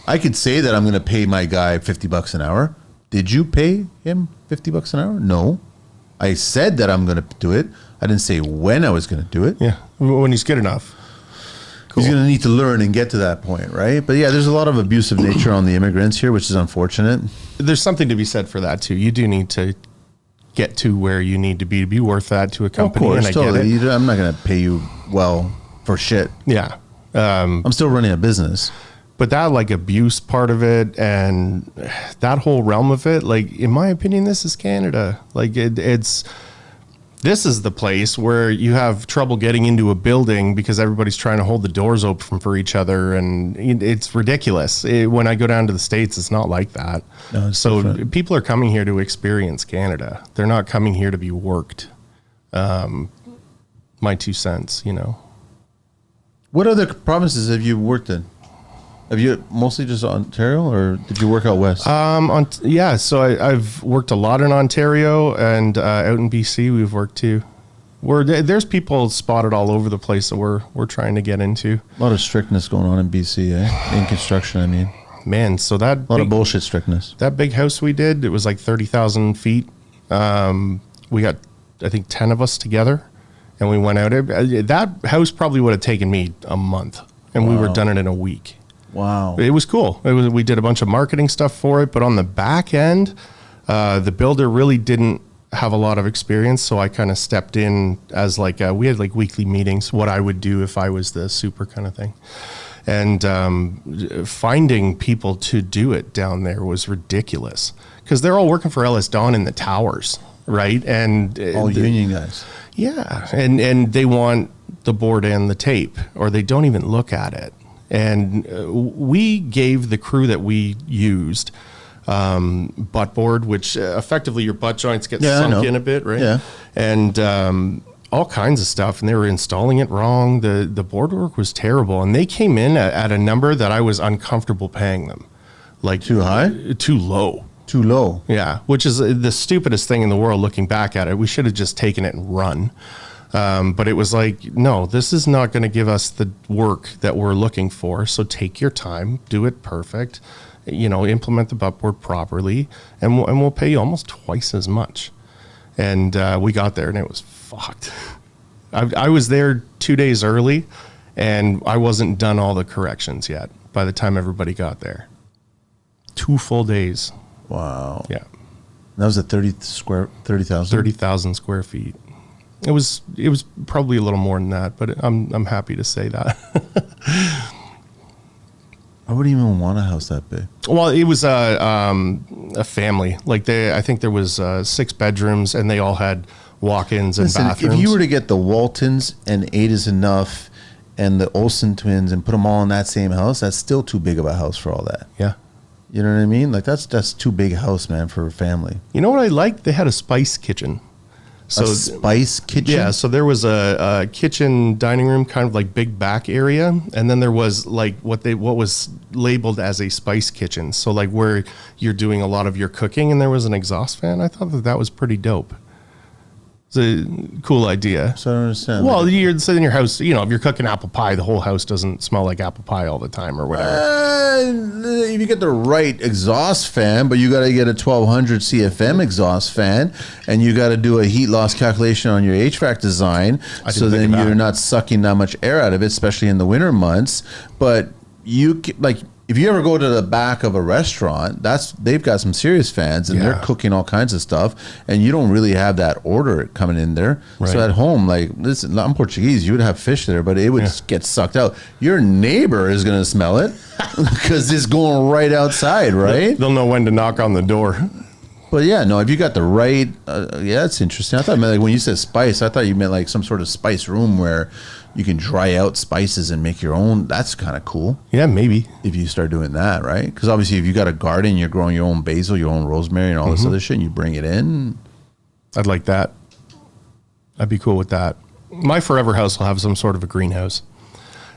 I could say that I'm going to pay my guy $50 an hour, Did you pay him $50 an hour? No. I said that I'm going to do it. I didn't say when I was going to do it. Yeah, when he's good enough. Cool. He's going to need to learn and get to that point, right? But yeah, there's a lot of abusive nature on the immigrants here, which is unfortunate. There's something to be said for that too. You do need to get to where you need to be worth that to a company. Of course, and totally. I get it. I'm not going to pay you well for shit. Yeah. I'm still running a business. But that like abuse part of it and that whole realm of it, like in my opinion, this is Canada. Like this is the place where you have trouble getting into a building because everybody's trying to hold the doors open for each other. And it's ridiculous. When I go down to the States, it's not like that. No, so different. People are coming here to experience Canada. They're not coming here to be worked. My 2 cents, you know. What other provinces have you worked in? Have you mostly just Ontario, or did you work out west? So I've worked a lot in Ontario and out in BC. We've worked too. There's people spotted all over the place that we're trying to get into. A lot of strictness going on in BC, eh? In construction, I mean. Man, so that a lot of bullshit strictness. That big house we did, it was like 30,000 feet. We got, I think, 10 of us together, and we went out. That house probably would have taken me a month, and we were done it in a week. Wow. It was cool. We did a bunch of marketing stuff for it, but on the back end, the builder really didn't have a lot of experience. So I kind of stepped in as we had like weekly meetings, what I would do if I was the super kind of thing. And finding people to do it down there was ridiculous because they're all working for Ellis Don in the towers, right? And all union guys. Yeah. And they want the board and the tape, or they don't even look at it. And we gave the crew that we used butt board, which effectively your butt joints get sunk in a bit, right? Yeah. And all kinds of stuff. And they were installing it wrong. The board work was terrible. And they came in at a number that I was uncomfortable paying them. Like too high? Too low. Too low. Yeah, which is the stupidest thing in the world looking back at it. We should have just taken it and run. But it was like, no, this is not going to give us the work that we're looking for. So take your time, do it perfect, implement the buttboard properly, and we'll pay you almost twice as much. And we got there and it was fucked. I was there 2 days early and I wasn't done all the corrections yet by the time everybody got there. 2 full days. Wow. Yeah. That was at 30,000? 30,000 square feet. It was probably a little more than that, but I'm happy to say that. I wouldn't even want a house that big. Well, it was a family. Like I think there was 6 bedrooms, and they all had walk-ins and bathrooms. If you were to get the Waltons and 8 is enough, and the Olsen twins, and put them all in that same house, that's still too big of a house for all that. Yeah. You know what I mean? Like that's too big a house, man, for a family. You know what I liked? They had a spice kitchen. So, a spice kitchen? Yeah, so there was a kitchen dining room, kind of like big back area, and then there was like what was labeled as a spice kitchen. So like where you're doing a lot of your cooking, and there was an exhaust fan. I thought that was pretty dope. It's a cool idea. So I don't understand. Well, you're sitting in your house, if you're cooking apple pie, the whole house doesn't smell like apple pie all the time or whatever. If you get the right exhaust fan, but you got to get a 1200 CFM exhaust fan, and you got to do a heat loss calculation on your HVAC design, so then you're not sucking that much air out of it, especially in the winter months. But if you ever go to the back of a restaurant, they've got some serious fans, and they're cooking all kinds of stuff, and you don't really have that order coming in there. Right. So at home, listen, I'm Portuguese, you would have fish there, but it would get sucked out. Your neighbor is going to smell it because it's going right outside, right? They'll know when to knock on the door. But yeah, no, if you got the right, that's interesting. I thought when you said spice, I thought you meant like some sort of spice room where you can dry out spices and make your own. That's kind of cool. Yeah, maybe. If you start doing that, right? Because obviously if you got a garden, you're growing your own basil, your own rosemary and all this other shit, and you bring it in. I'd like that. I'd be cool with that. My forever house will have some sort of a greenhouse.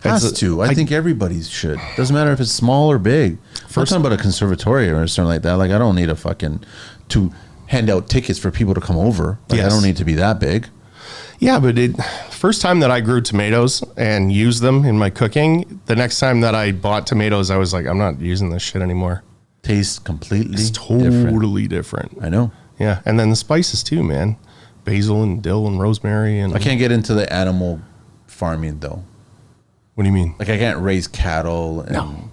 Has to. I think everybody should. Doesn't matter if it's small or big. I'm talking about a conservatory or something like that. Like I don't need a fucking to hand out tickets for people to come over. Like I don't need to be that big. Yeah, but first time that I grew tomatoes and used them in my cooking, the next time that I bought tomatoes, I was like, I'm not using this shit anymore. Tastes completely It's different. totally different. I know. Yeah, and then the spices too, man. Basil and dill and rosemary and. I can't get into the animal farming though. What do you mean? Like I can't raise cattle and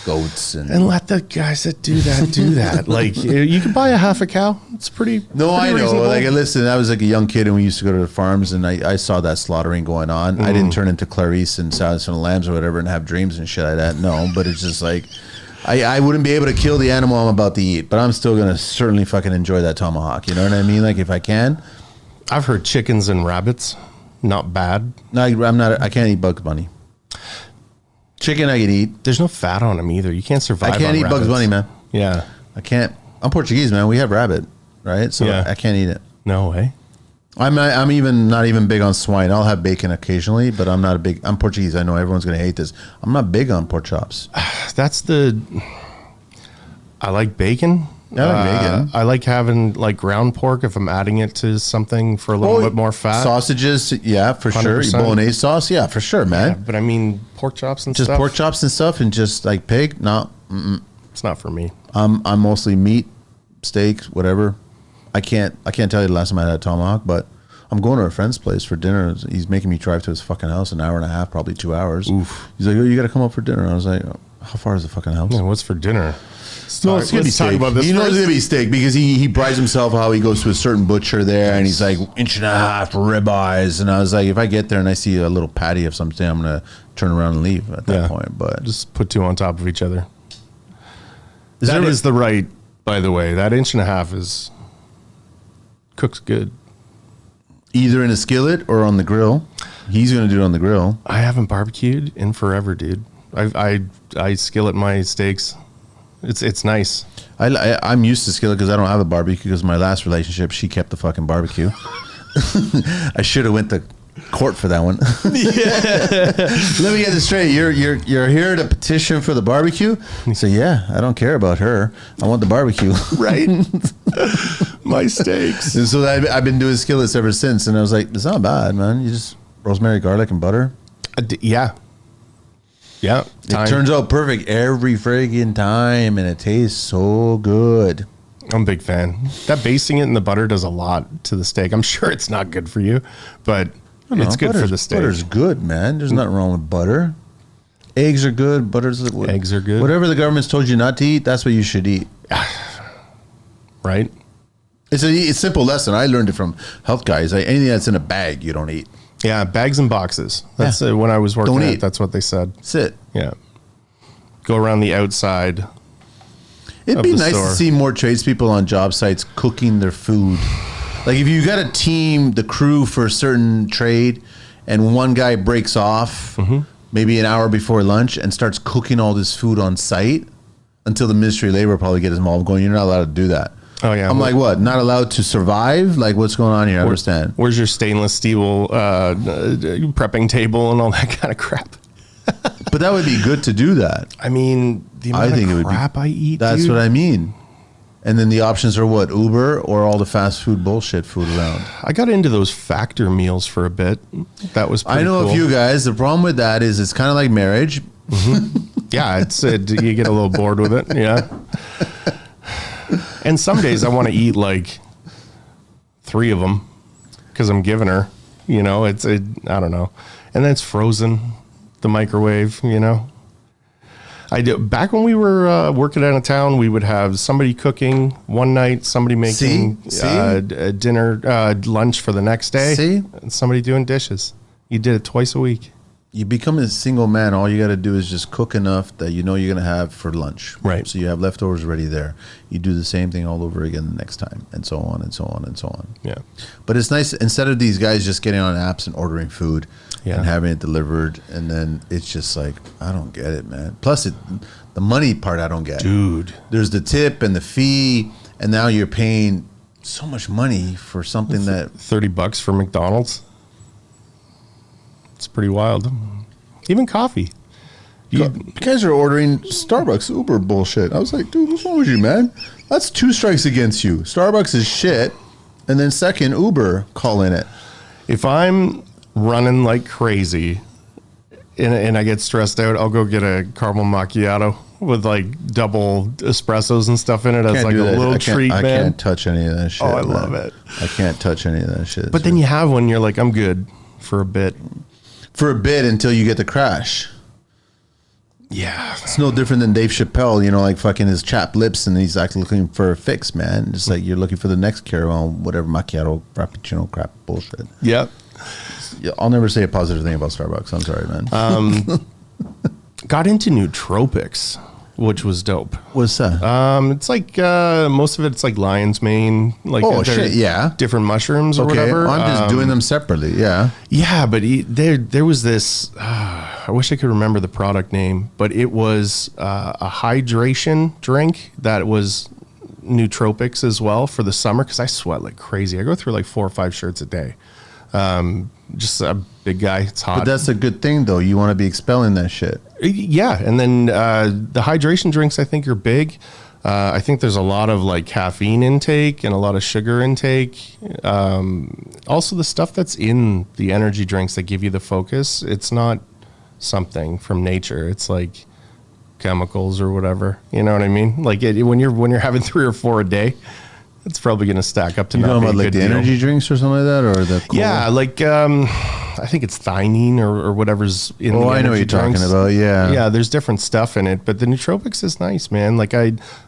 goats And let the guys that do that. Like you can buy a half a cow. It's pretty. No, pretty I know. reasonable. Like, listen, I was like a young kid and we used to go to the farms and I saw that slaughtering going on. I didn't turn into Clarice and Silence of the Lambs or whatever and have dreams and shit like that. No, but it's just like, I wouldn't be able to kill the animal I'm about to eat, but I'm still going to certainly fucking enjoy that tomahawk. You know what I mean? Like, if I can. I've heard chickens and rabbits, not bad. No, I can't eat Bugs Bunny. Chicken I can eat. There's no fat on them either. You can't survive. I can't on eat rabbits. Bugs Bunny, man. Yeah. I can't. I'm Portuguese, man. We have rabbit, right? So Yeah. I can't eat it. No way. I'm even not even big on swine. I'll have bacon occasionally, but I'm not a big. I'm Portuguese. I know everyone's gonna hate this. I'm not big on pork chops. That's the. I like bacon. I like bacon. I like having like ground pork if I'm adding it to something for a little bit more fat. Sausages, yeah, for sure. 100%. Bolognese sauce, yeah, for sure, man. Yeah, but I mean pork chops and Just stuff. pork chops and stuff, and just like pig. No, It's not for me. I'm mostly meat, steaks, whatever. I can't tell you the last time I had a tomahawk, but I'm going to a friend's place for dinner. He's making me drive to his fucking house an hour and a half, probably 2 hours. Oof. He's like, oh, you got to come up for dinner. I was like, how far is the fucking house? Yeah, what's for dinner? No, it's gonna be steak. He knows it's gonna be steak because he prides himself how he goes to a certain butcher there and he's like 1.5 inch ribeyes. And I was like, if I get there and I see a little patty of something, I'm gonna turn around and leave at that point. But Just put two on top of each other. Is That there- is the right, by the way. That 1.5 inch is cooks good. either in a skillet or on the grill. He's gonna do it on the grill. I haven't barbecued in forever, dude. I skillet my steaks. It's nice. I'm used to skillet because I don't have a barbecue because my last relationship she kept the fucking barbecue. I should have went to court for that one. Let me get this straight. You're here to petition for the barbecue? So yeah, I don't care about her. I want the barbecue. Right? My steaks. And so I've been doing skillets ever since, and I was like, it's not bad, man. You just rosemary, garlic, and butter. Yeah. Yeah. It turns out perfect every friggin' time, and it tastes so good. I'm a big fan. That basting it in the butter does a lot to the steak. I'm sure it's not good for you, but it's good for the steak. Butter's good, man. There's nothing wrong with butter. Eggs are good. Eggs are good. Whatever the government's told you not to eat, that's what you should eat. Right? It's a simple lesson. I learned it from health guys. Anything that's in a bag, you don't eat. Yeah, bags and boxes. That's when I was working Don't at, eat. that's what they said. That's it. Yeah. Go around the outside. It'd Of be the nice store. to see more tradespeople on job sites cooking their food. Like if you got a team, the crew for a certain trade, and one guy breaks off maybe an hour before lunch and starts cooking all this food on site until the Ministry of Labor probably get involved going, you're not allowed to do that. Oh, yeah. I'm like, what? Not allowed to survive? Like, what's going on here? I understand. Where's your stainless steel prepping table and all that kind of crap? But that would be good to do that. I mean, the amount of crap I eat, That's dude. what I mean. And then the options are what? Uber or all the fast food bullshit food around? I got into those factor meals for a bit. That was pretty I know cool. a few guys. The problem with that is it's kind of like marriage. Yeah, you get a little bored with it. Yeah. And some days I want to eat like 3 of them because I'm giving her, I don't know. And then it's frozen, the microwave, I do. Back when we were working out of town, we would have somebody cooking one night, somebody making dinner, lunch for the next day, and somebody doing dishes. You did it twice a week. You become a single man. All you got to do is just cook enough that you know you're going to have for lunch. Right. So you have leftovers ready there. You do the same thing all over again the next time, and so on and so on and so on. Yeah. But it's nice instead of these guys just getting on apps and ordering food and having it delivered, and then it's just like, I don't get it, man. Plus, the money part I don't get. Dude. There's the tip and the fee, and now you're paying so much money for something that $30 for McDonald's. It's pretty wild. Even coffee. you guys are ordering Starbucks Uber bullshit. I was like, dude, what's wrong with you, man? That's 2 strikes against you. Starbucks is shit, and then second, Uber call in it. If I'm running like crazy and I get stressed out, I'll go get a caramel macchiato with like double espressos and stuff in it as like a little treat, I man. can't touch any of that shit. Oh, I love it. I can't touch any of that shit. But then you have one, you're like, I'm good for a bit. For a bit until you get the crash. Yeah. It's no different than Dave Chappelle, you know, like fucking his chapped lips and he's like looking for a fix, man. Just like you're looking for the next caramel, whatever, macchiato, frappuccino, crap, bullshit. Yep. I'll never say a positive thing about Starbucks. I'm sorry, man. Got into nootropics, which was dope. What's that? It's like most of it's like lion's mane, like shit, yeah, different mushrooms or whatever. I'm just doing them separately, yeah. Yeah, but there was this. I wish I could remember the product name, but it was a hydration drink that was nootropics as well for the summer because I sweat like crazy. I go through like 4 or 5 shirts a day. Just a big guy. It's hot. But that's a good thing, though. You want to be expelling that shit. Yeah, and then the hydration drinks I think are big. I think there's a lot of like caffeine intake and a lot of sugar intake. Also, the stuff that's in the energy drinks that give you the focus, it's not something from nature. It's like chemicals or whatever. You know what I mean? Like when you're having 3 or 4 a day. It's probably going to stack up to you not know be about a like good the deal. energy drinks or something like that, or the cola? Yeah, like I think it's theanine or whatever's in the energy I know what you're drinks. talking about. Yeah, there's different stuff in it, but the nootropics is nice, man. Like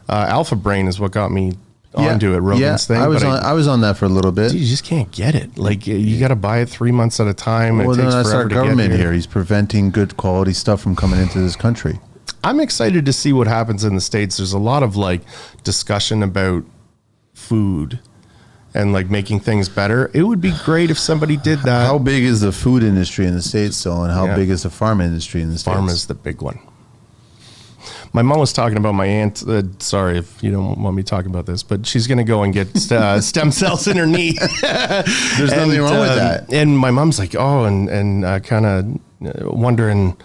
Alpha Brain is what got me onto it. Rogan's thing. I was on that for a little bit. Dude, you just can't get it. Like you got to buy it 3 months at a time. Well, it then takes that's forever our to get government here. He's preventing good quality stuff from coming into this country. I'm excited to see what happens in the States. There's a lot of like discussion about food and like making things better. It would be great if somebody did that. How big is the food industry in the States, though, and how big is the farm industry in the States? Pharma's the big one. My mom was talking about my aunt. Sorry if you don't want me talking about this, but she's going to go and get stem cells in her knee. There's nothing wrong with that. And my mom's like, oh, and kind of wondering,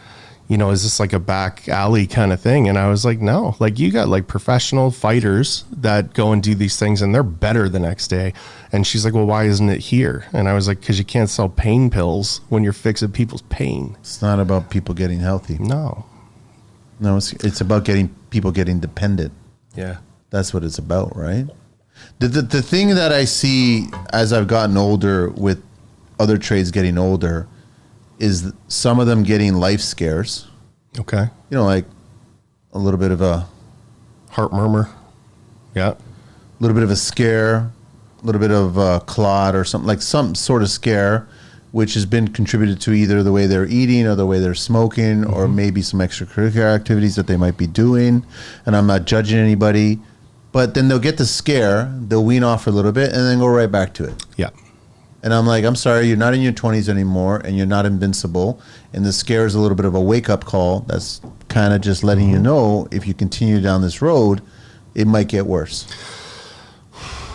you know, is this like a back alley kind of thing? And I was like, no, like you got like professional fighters that go and do these things and they're better the next day. And she's like, well, why isn't it here? And I was like, because you can't sell pain pills when you're fixing people's pain. It's not about people getting healthy. No, it's about people getting dependent. Yeah. That's what it's about, right? The thing that I see as I've gotten older with other trades getting older is some of them getting life scares. Okay. You know, like a little bit of a Heart murmur. Yeah. a little bit of a scare, a little bit of a clot or something, like some sort of scare, which has been contributed to either the way they're eating or the way they're smoking, or maybe some extracurricular activities that they might be doing. And I'm not judging anybody, but then they'll get the scare, they'll wean off for a little bit and then go right back to it. Yeah. And I'm like, I'm sorry, you're not in your 20s anymore and you're not invincible. And the scare is a little bit of a wake-up call that's kind of just letting you know if you continue down this road, it might get worse.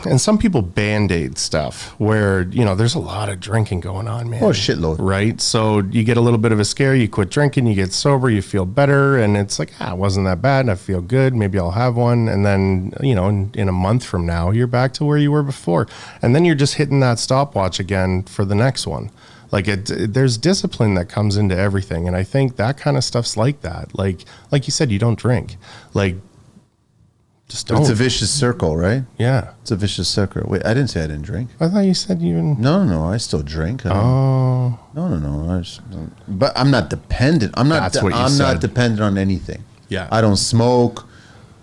And some people Band-Aid stuff where, you know, there's a lot of drinking going on, man. Oh, shitload. Right? So you get a little bit of a scare, you quit drinking, you get sober, you feel better, and it's like, it wasn't that bad, I feel good, maybe I'll have one. And then, you know, in a month from now, you're back to where you were before. And then you're just hitting that stopwatch again for the next one. Like there's discipline that comes into everything. And I think that kind of stuff's like that. Like you said, you don't drink. Like, just don't. It's a vicious circle, right? Yeah. It's a vicious circle. Wait, I didn't say I didn't drink. I thought you said you... No, I still drink. No. I just don't. But I'm not dependent. I'm not dependent on anything. Yeah. I don't smoke.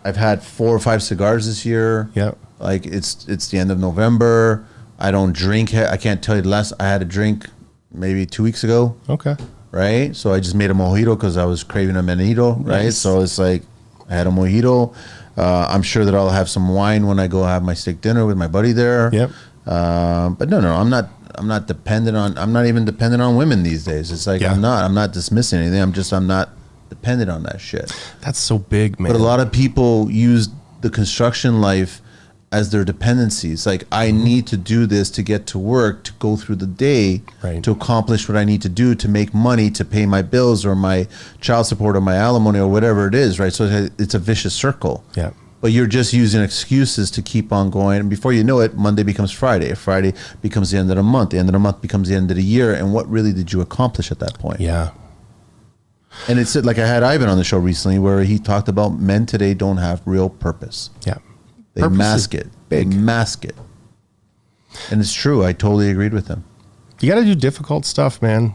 I've had 4 or 5 cigars this year. Yeah. Like it's the end of November. I don't drink. I can't tell you the last I had a drink maybe 2 weeks ago. Okay. Right. So I just made a mojito because I was craving a manito. Right. Nice. So it's like I had a mojito. I'm sure that I'll have some wine when I go have my steak dinner with my buddy there. Yep. But no, I'm not dependent on. I'm not even dependent on women these days. It's like I'm not dismissing anything. I'm not dependent on that shit. That's so big, man. But a lot of people use the construction life as their dependency. It's like, I need to do this to get to work, to go through the day, Right. to accomplish what I need to do to make money, to pay my bills or my child support or my alimony or whatever it is, right? So it's a vicious circle. Yeah. But you're just using excuses to keep on going. And before you know it, Monday becomes Friday. Friday becomes the end of the month. The end of the month becomes the end of the year. And what really did you accomplish at that point? Yeah. And it's like I had Ivan on the show recently where he talked about men today don't have real purpose. Yeah. They Purpose mask is it. big. They mask it. And it's true. I totally agreed with him. You got to do difficult stuff, man.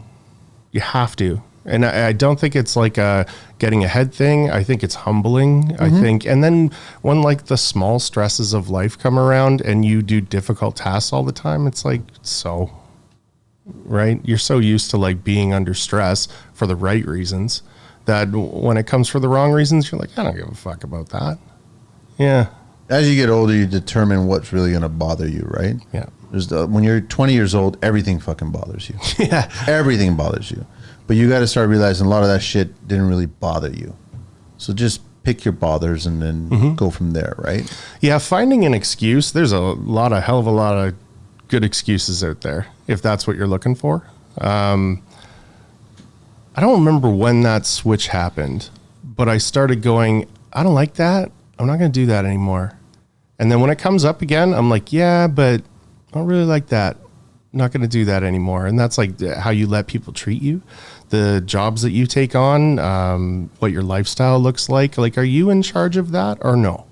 You have to. And I don't think it's like a getting ahead thing. I think it's humbling. I think, and then when like the small stresses of life come around and you do difficult tasks all the time, it's like, so, right? You're so used to like being under stress for the right reasons that when it comes for the wrong reasons, you're like, I don't give a fuck about that. Yeah. As you get older, you determine what's really going to bother you, right? Yeah. When you're 20 years old, everything fucking bothers you. Yeah. Everything bothers you. But you got to start realizing a lot of that shit didn't really bother you. So just pick your bothers and then go from there, right? Yeah, finding an excuse. There's a hell of a lot of good excuses out there if that's what you're looking for. I don't remember when that switch happened, but I started going, I don't like that. I'm not going to do that anymore. And then when it comes up again, I'm like, yeah, but I don't really like that. I'm not going to do that anymore. And that's like how you let people treat you, the jobs that you take on, what your lifestyle looks like. Like, are you in charge of that or no?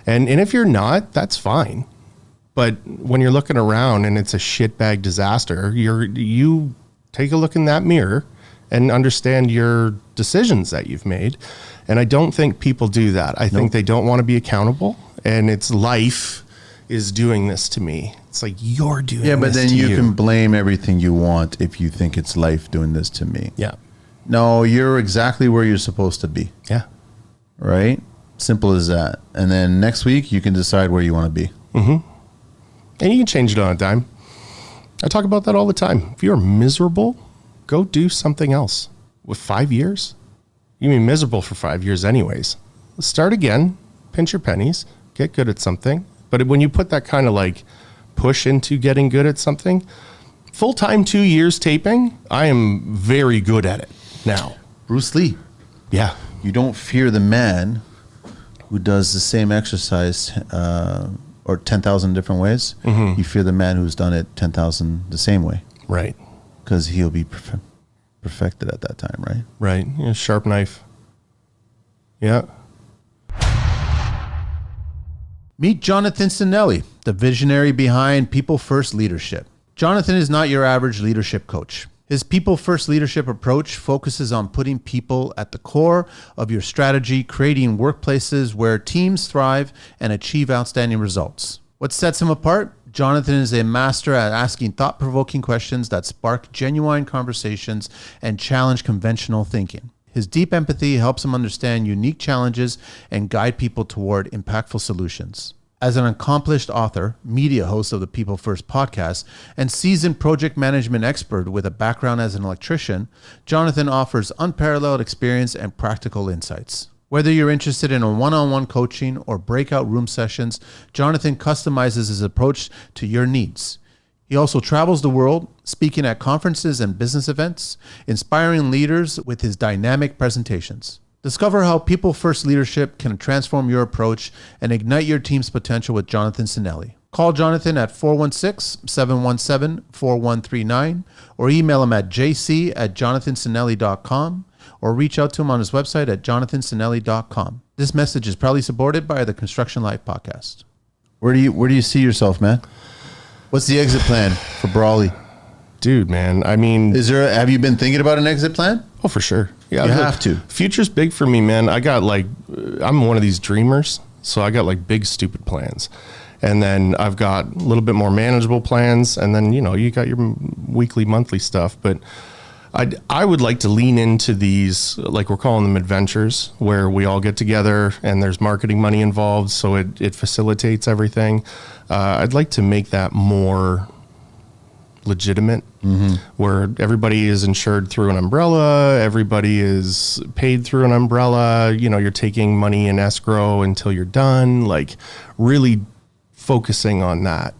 And if you're not, that's fine. But when you're looking around and it's a shitbag disaster, you take a look in that mirror and understand your decisions that you've made. And I don't think people do that. I think they don't want to be accountable, and it's life is doing this to me. It's like, you're doing this. Yeah, but then to you can blame everything you want if you think it's life doing this to me. Yeah. No, you're exactly where you're supposed to be. Yeah. Right? Simple as that. And then next week you can decide where you want to be. Mm-hmm. And you can change it on a dime. I talk about that all the time. If you're miserable, go do something else. With 5 years, you can be miserable for 5 years anyways. Start again, pinch your pennies, get good at something. But when you put that kind of like push into getting good at something, full-time 2 years taping, I am very good at it now. Bruce Lee. Yeah. You don't fear the man who does the same exercise or 10,000 different ways. You fear the man who's done it 10,000 the same way. Right. Because he'll be perfected at that time, right? Right. Yeah, sharp knife. Yeah. Meet Jonathan Sinelli, the visionary behind People First Leadership. Jonathan is not your average leadership coach. His People First Leadership approach focuses on putting people at the core of your strategy, creating workplaces where teams thrive and achieve outstanding results. What sets him apart? Jonathan is a master at asking thought-provoking questions that spark genuine conversations and challenge conventional thinking. His deep empathy helps him understand unique challenges and guide people toward impactful solutions. As an accomplished author, media host of the People First podcast, and seasoned project management expert with a background as an electrician, Jonathan offers unparalleled experience and practical insights. Whether you're interested in a one-on-one coaching or breakout room sessions, Jonathan customizes his approach to your needs. He also travels the world, speaking at conferences and business events, inspiring leaders with his dynamic presentations. Discover how People First Leadership can transform your approach and ignite your team's potential with Jonathan Sinelli. Call Jonathan at 416-717-4139 or email him at jc@jonathansinelli.com or reach out to him on his website at jonathansinelli.com. This message is proudly supported by the Construction Life podcast. Where do you see yourself, man? What's the exit plan for Brawley? Dude, man, I mean... Have you been thinking about an exit plan? Oh, for sure. Yeah, You have to. Future's big for me, man. I got like... I'm one of these dreamers, so I got like big, stupid plans. And then I've got a little bit more manageable plans. And then, you got your weekly, monthly stuff. But I would like to lean into these, like we're calling them adventures, where we all get together and there's marketing money involved, so it facilitates everything. I'd like to make that more legitimate, where everybody is insured through an umbrella, everybody is paid through an umbrella, you're taking money in escrow until you're done, like really focusing on that.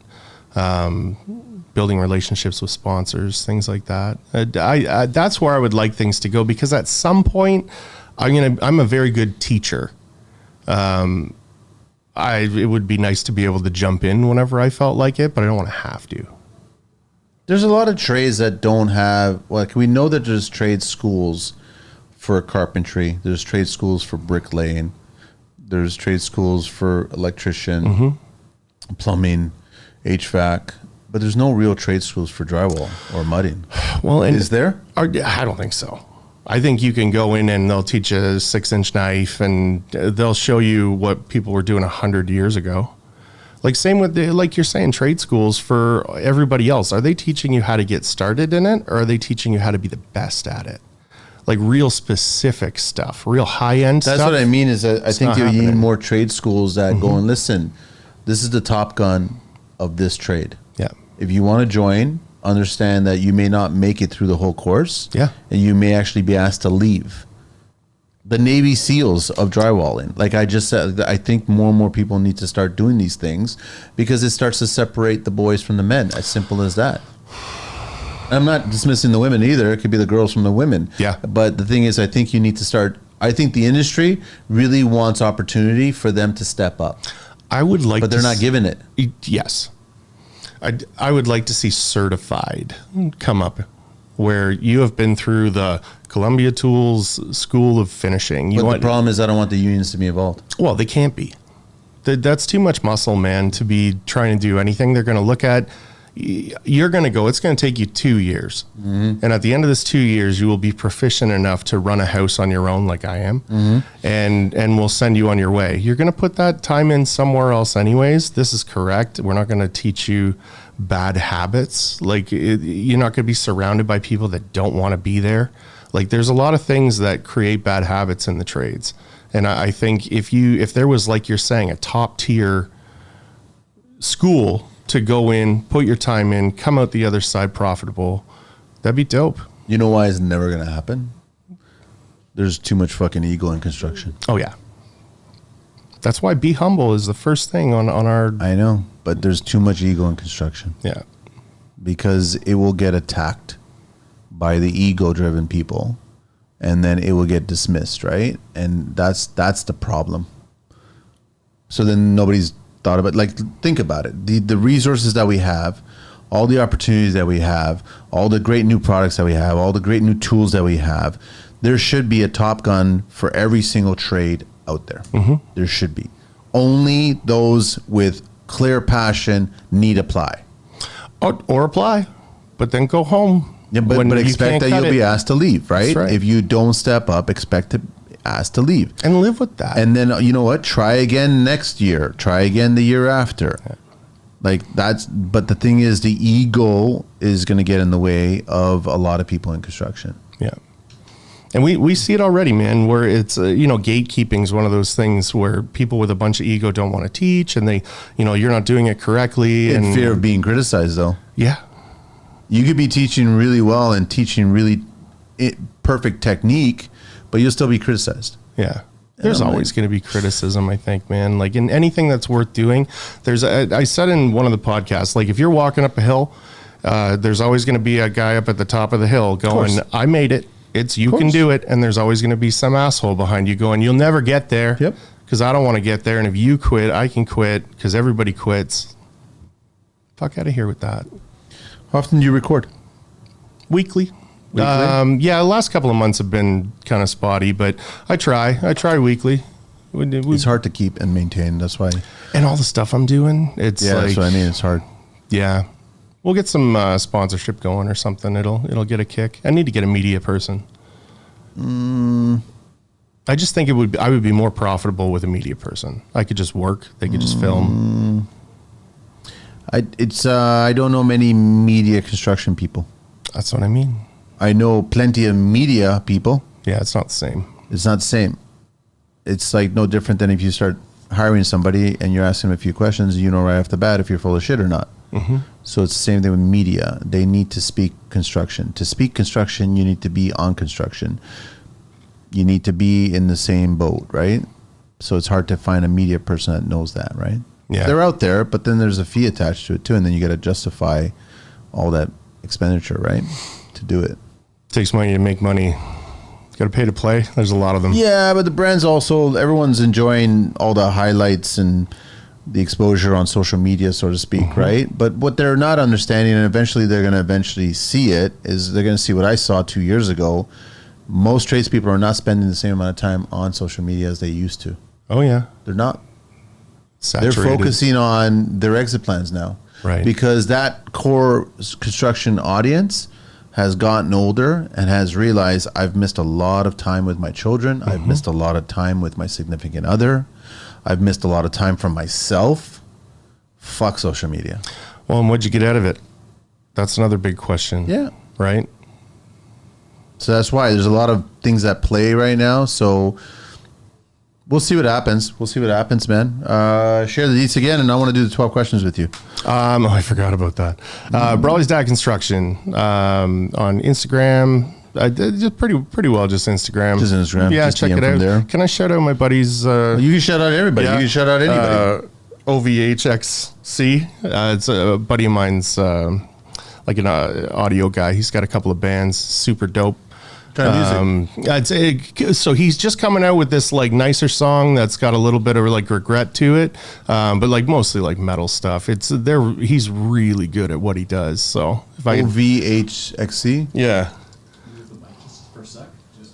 Building relationships with sponsors, things like that. I that's where I would like things to go, because at some point I'm a very good teacher. It would be nice to be able to jump in whenever I felt like it, but I don't want to have to. There's a lot of trades that don't have, like, we know that there's trade schools for carpentry. There's trade schools for bricklaying. There's trade schools for electrician, plumbing, HVAC. But there's no real trade schools for drywall or mudding. Well, and is there? I don't think so. I think you can go in and they'll teach a 6-inch knife and they'll show you what people were doing 100 years ago. Like same with like you're saying, trade schools for everybody else. Are they teaching you how to get started in it, or are they teaching you how to be the best at it? Like real specific stuff, real high end stuff. That's what I mean. Is that I think you need happening. more trade schools that go and listen. This is the Top Gun of this trade. Yeah. If you want to join, understand that you may not make it through the whole course. Yeah. And you may actually be asked to leave. The Navy SEALs of drywalling. Like I just said, I think more and more people need to start doing these things because it starts to separate the boys from the men. As simple as that. I'm not dismissing the women either. It could be the girls from the women. Yeah. But the thing is, I think you need to start. I think the industry really wants opportunity for them to step up. I would like, but they're not giving it. Yes. I would like to see certified come up where you have been through the Columbia Tools School of Finishing. But the problem is I don't want the unions to be involved. Well, they can't be. That's too much muscle, man, to be trying to do anything. They're going to look at, you're going to go, it's going to take you 2 years. And at the end of this 2 years, you will be proficient enough to run a house on your own like I am. And we'll send you on your way. You're going to put that time in somewhere else anyways. This is correct. We're not going to teach you bad habits. Like you're not going to be surrounded by people that don't want to be there. Like there's a lot of things that create bad habits in the trades. And I think if there was, like you're saying, a top tier school to go in, put your time in, come out the other side profitable, that'd be dope. You know why it's never going to happen? There's too much fucking ego in construction. Oh yeah. That's why be humble is the first thing on our. I know, but there's too much ego in construction. Yeah. Because it will get attacked by the ego-driven people, and then it will get dismissed, right? And that's the problem. So then nobody's thought about, like, think about it. The resources that we have, all the opportunities that we have, all the great new products that we have, all the great new tools that we have, there should be a Top Gun for every single trade out there. There should be. Only those with clear passion need apply. Or apply, but then go home. Yeah, but expect that you'll be asked to leave, right? That's right? If you don't step up, expect to asked to leave. And live with that. And then, you know what? Try again next year. Try again the year after. Yeah. Like but the thing is, the ego is going to get in the way of a lot of people in construction. Yeah. And we see it already, man, where it's, gatekeeping is one of those things where people with a bunch of ego don't want to teach and they, you're not doing it correctly. In and fear of being criticized, though. Yeah. You could be teaching really well and teaching really perfect technique, but you'll still be criticized. Yeah. There's always going to be criticism, I think, man. Like in anything that's worth doing, I said in one of the podcasts, like if you're walking up a hill, there's always going to be a guy up at the top of the hill going, I made it. You can do it. And there's always going to be some asshole behind you going, you'll never get there. Yep. Because I don't want to get there. And if you quit, I can quit because everybody quits. Fuck out of here with that. How often do you record? Weekly. Yeah, the last couple of months have been kind of spotty, but I try weekly. It's hard to keep and maintain. That's why. And all the stuff I'm doing, it's that's what I mean. It's hard. Yeah. We'll get some sponsorship going or something. It'll get a kick. I need to get a media person. I just think I would be more profitable with a media person. I could just work. They could just film. I don't know many media construction people. That's what I mean. I know plenty of media people. Yeah, it's not the same. It's not the same. It's like no different than if you start hiring somebody and you're asking them a few questions, you know right off the bat if you're full of shit or not. So it's the same thing with media. They need to speak construction. To speak construction, you need to be on construction. You need to be in the same boat, right? So it's hard to find a media person that knows that, right? Yeah. They're out there, but then there's a fee attached to it too, and then you got to justify all that expenditure, right, to do it. Takes money to make money. Got to pay to play. There's a lot of them. Yeah, but the brands also, everyone's enjoying all the highlights and the exposure on social media, so to speak, right? But what they're not understanding, and eventually they're going to see it, is they're going to see what I saw 2 years ago. most tradespeople are not spending the same amount of time on social media as they used to. Oh yeah, They're not. saturated. They're focusing on their exit plans now. Right. Because that core construction audience has gotten older and has realized I've missed a lot of time with my children. I've missed a lot of time with my significant other. I've missed a lot of time from myself. Fuck social media. Well, and what'd you get out of it? That's another big question. Yeah. Right. So that's why there's a lot of things at play right now. So we'll see what happens. We'll see what happens, man. Share the deets again, and I want to do the 12 questions with you. I forgot about that. Brawley's Dad Construction on Instagram. I did just pretty well, just Instagram. Just Instagram. Yeah, Just check DM it from out. there. Can I shout out my buddies? You can shout out everybody. You can shout out anybody. OVHXC. It's a buddy of mine's, like an audio guy. He's got a couple of bands, super dope. Kind of music. So he's just coming out with this like nicer song that's got a little bit of like regret to it, but like mostly like metal stuff. He's really good at what he does. So if I could, OVHXC. yeah.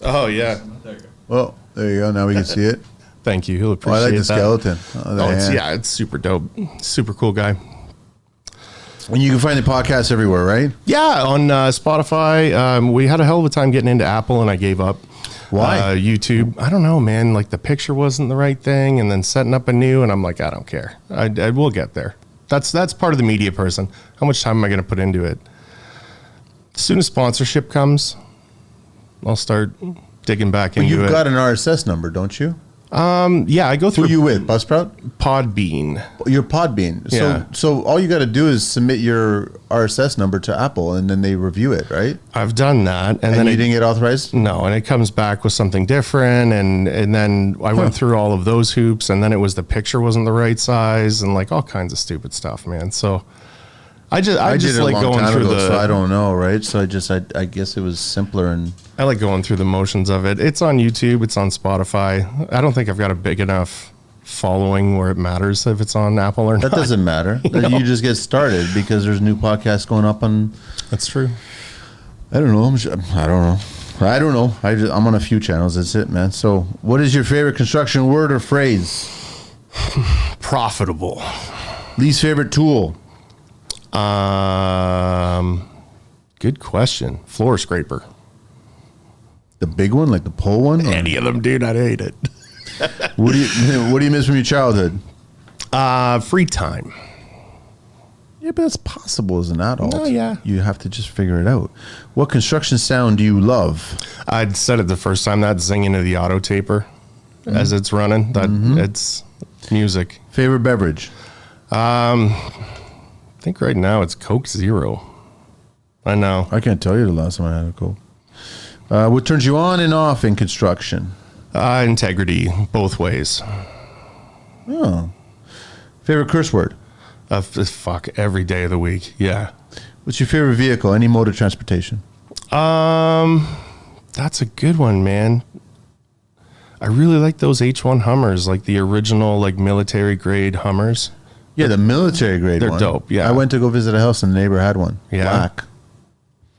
Oh yeah. Well, there you go. Now we can see it. Thank you. He'll Oh, appreciate I like the that. skeleton. It's super dope. Super cool guy. And you can find the podcast everywhere, right? Yeah, on Spotify. We had a hell of a time getting into Apple, and I gave up. Why? YouTube. I don't know, man. Like the picture wasn't the right thing, and then setting up a new, and I'm like, I don't care. I will get there. That's part of the media person. How much time am I going to put into it? As soon as sponsorship comes, I'll start digging back But into you've it. got an RSS number, don't you? Yeah, I go Who through are you with? Buzzsprout? Podbean. You're Podbean. Yeah. So all you got to do is submit your RSS number to Apple, and then they review it, right? I've done that, and And then you didn't get authorized? No, and it comes back with something different, and then I went through all of those hoops, and then it was the picture wasn't the right size, and like all kinds of stupid stuff, man. So I just did it like a long going time through ago, so I don't know, right? So I guess it was simpler and I like going through the motions of it. It's on YouTube, it's on Spotify. I don't think I've got a big enough following where it matters if it's on Apple or that not. doesn't matter. You just get started because there's new podcasts going up on. That's true. I don't know. I don't know. I'm on a few channels. That's it, man. So, what is your favorite construction word or phrase? Profitable. Least favorite tool? Good question. Floor scraper. The big one, like the pole one? Or- Any of them, dude, I'd hate it. What do you miss from your childhood? Free time. Yeah, but that's possible as an adult. Oh, yeah. You have to just figure it out. What construction sound do you love? I'd said it the first time, that zinging of the auto taper as it's running. It's music. Favorite beverage? I think right now it's Coke Zero. I know. I can't tell you the last time I had a Coke. What turns you on and off in construction? Integrity, both ways. Oh. Favorite curse word? Fuck, every day of the week. Yeah. What's your favorite vehicle? Any mode of transportation? That's a good one, man. I really like those H1 Hummers, like the original, like military grade Hummers. Yeah, the military grade They're one. dope, yeah. I went to go visit a house and the neighbor had one. Yeah. Black.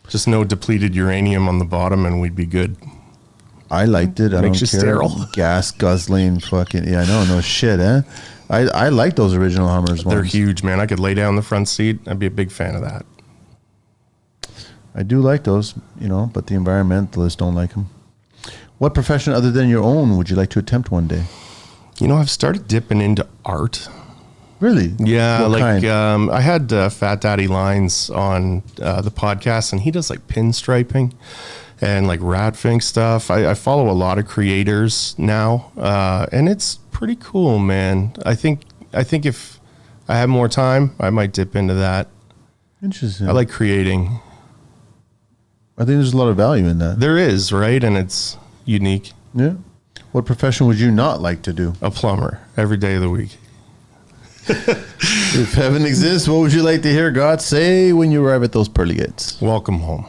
Just no depleted uranium on the bottom, and we'd be good. I liked it. I Makes don't you care. sterile. Gas guzzling fucking. Yeah, I know. No shit, eh? I like those original Hummers ones. They're huge, man. I could lay down the front seat. I'd be a big fan of that. I do like those, but the environmentalists don't like them. What profession other than your own would you like to attempt one day? I've started dipping into art. Really? Yeah, What like kind? I had Fat Daddy Lines on the podcast, and he does like pinstriping and like Radfink stuff. I follow a lot of creators now, and it's pretty cool, man. I think if I have more time, I might dip into that. Interesting. I like creating. I think there's a lot of value in that. There is, right? And it's unique. Yeah. What profession would you not like to do? A plumber every day of the week. If heaven exists, what would you like to hear God say when you arrive at those pearly gates? Welcome home.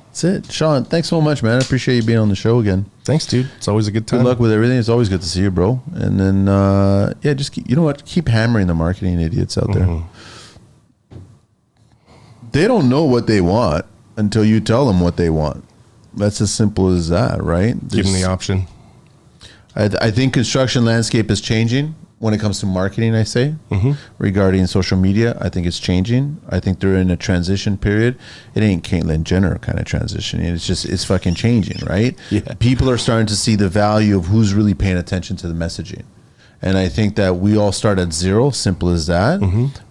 That's it. Shawn, thanks so much, man. I appreciate you being on the show again. Thanks, dude. It's always a good time. Good luck with everything. It's always good to see you, bro. And then, just keep hammering the marketing idiots out there. They don't know what they want until you tell them what they want. That's as simple as that, right? Give them the option. I think construction landscape is changing when it comes to marketing, I say, regarding social media. I think it's changing. I think they're in a transition period. It ain't Caitlyn Jenner kind of transitioning. It's fucking changing, right? Yeah. People are starting to see the value of who's really paying attention to the messaging. And I think that we all start at zero, simple as that.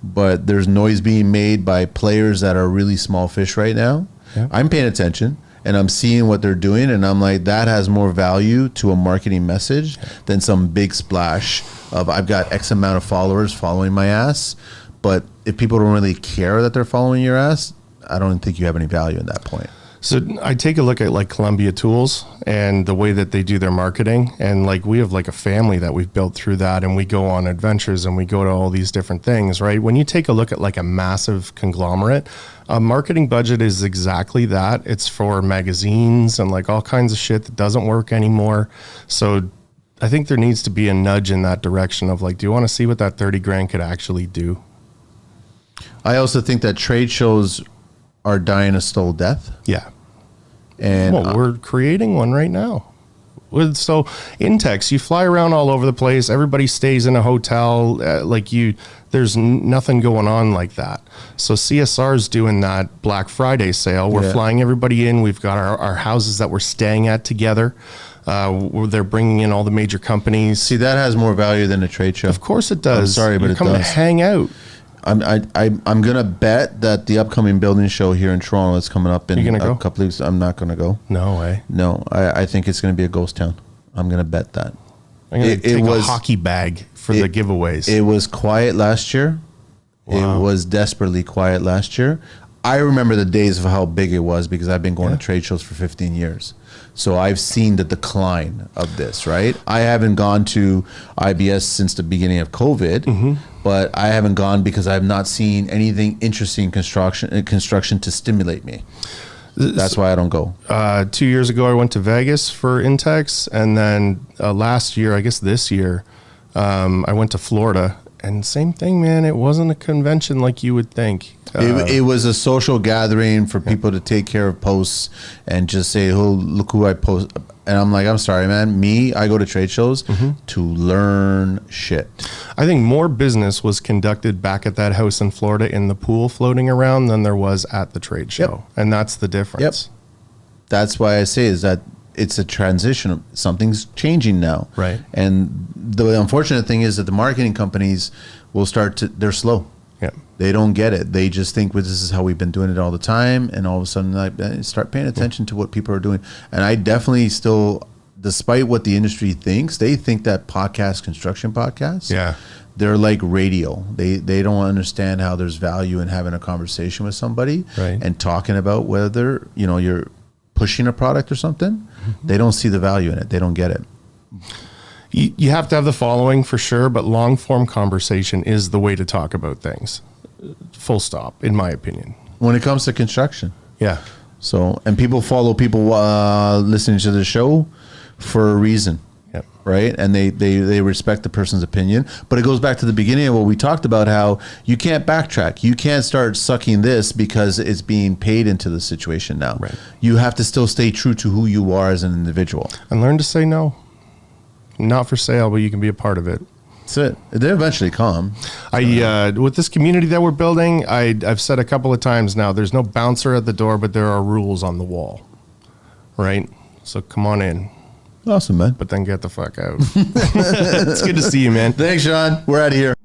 But there's noise being made by players that are really small fish right now. Yeah. I'm paying attention. And I'm seeing what they're doing, and I'm like, that has more value to a marketing message than some big splash of I've got X amount of followers following my ass. But if people don't really care that they're following your ass, I don't think you have any value in that point. So I take a look at like Columbia Tools and the way that they do their marketing. And like we have like a family that we've built through that, and we go on adventures and we go to all these different things, right? When you take a look at like a massive conglomerate, a marketing budget is exactly that. It's for magazines and like all kinds of shit that doesn't work anymore. So I think there needs to be a nudge in that direction of like, do you want to see what that 30 grand could actually do? I also think that trade shows are dying a slow death. Yeah. And well, we're creating one right now. So Intex, you fly around all over the place. Everybody stays in a hotel. There's nothing going on like that. So CSR's doing that Black Friday sale. We're flying everybody in. We've got our houses that we're staying at together. They're bringing in all the major companies. See, that has more value than a trade show. Of course it does. I'm sorry, but You're it coming does. to hang out. I'm gonna bet that the upcoming building show here in Toronto is coming up in You gonna a go? couple of weeks. I'm not gonna go. No way. No, I think it's gonna be a ghost town. I'm gonna bet that. I'm going to take a hockey bag for the giveaways. It was quiet last year. Wow. It was desperately quiet last year. I remember the days of how big it was because I've been going to trade shows for 15 years. So I've seen the decline of this, right? I haven't gone to IBS since the beginning of COVID, but I haven't gone because I've not seen anything interesting in construction to stimulate me. That's why I don't go. 2 years ago, I went to Vegas for Intex. And then last year, I guess this year, I went to Florida. And same thing, man. It wasn't a convention like you would think. It was a social gathering for people to take care of posts and just say, "Oh, look who I post." And I'm like, I'm sorry, man. I go to trade shows to learn shit. I think more business was conducted back at that house in Florida in the pool floating around than there was at the trade show. And that's the difference. That's why I say is that it's a transition. Something's changing now. Right. And the unfortunate thing is that the marketing companies will they're slow. Yeah. They don't get it. They just think, well, this is how we've been doing it all the time. And all of a sudden, like, start paying attention to what people are doing. And I definitely still, despite what the industry thinks, they think that construction podcasts, they're like radio. They don't understand how there's value in having a conversation with somebody and talking about whether, you're pushing a product or something. They don't see the value in it. They don't get it. You have to have the following for sure, but long form conversation is the way to talk about things. Full stop, in my opinion. When it comes to construction. Yeah. So, and people follow people listening to the show for a reason. Yep. Right. And they respect the person's opinion. But it goes back to the beginning of what we talked about, how you can't backtrack. You can't start sucking this because it's being paid into the situation now. Right. You have to still stay true to who you are as an individual. And learn to say no. Not for sale, but you can be a part of it. That's it. They eventually come. With this community that we're building, I've said a couple of times now, there's no bouncer at the door, but there are rules on the wall. Right? So come on in. Awesome, man. But then get the fuck out. It's good to see you, man. Thanks, Shawn. We're out of here.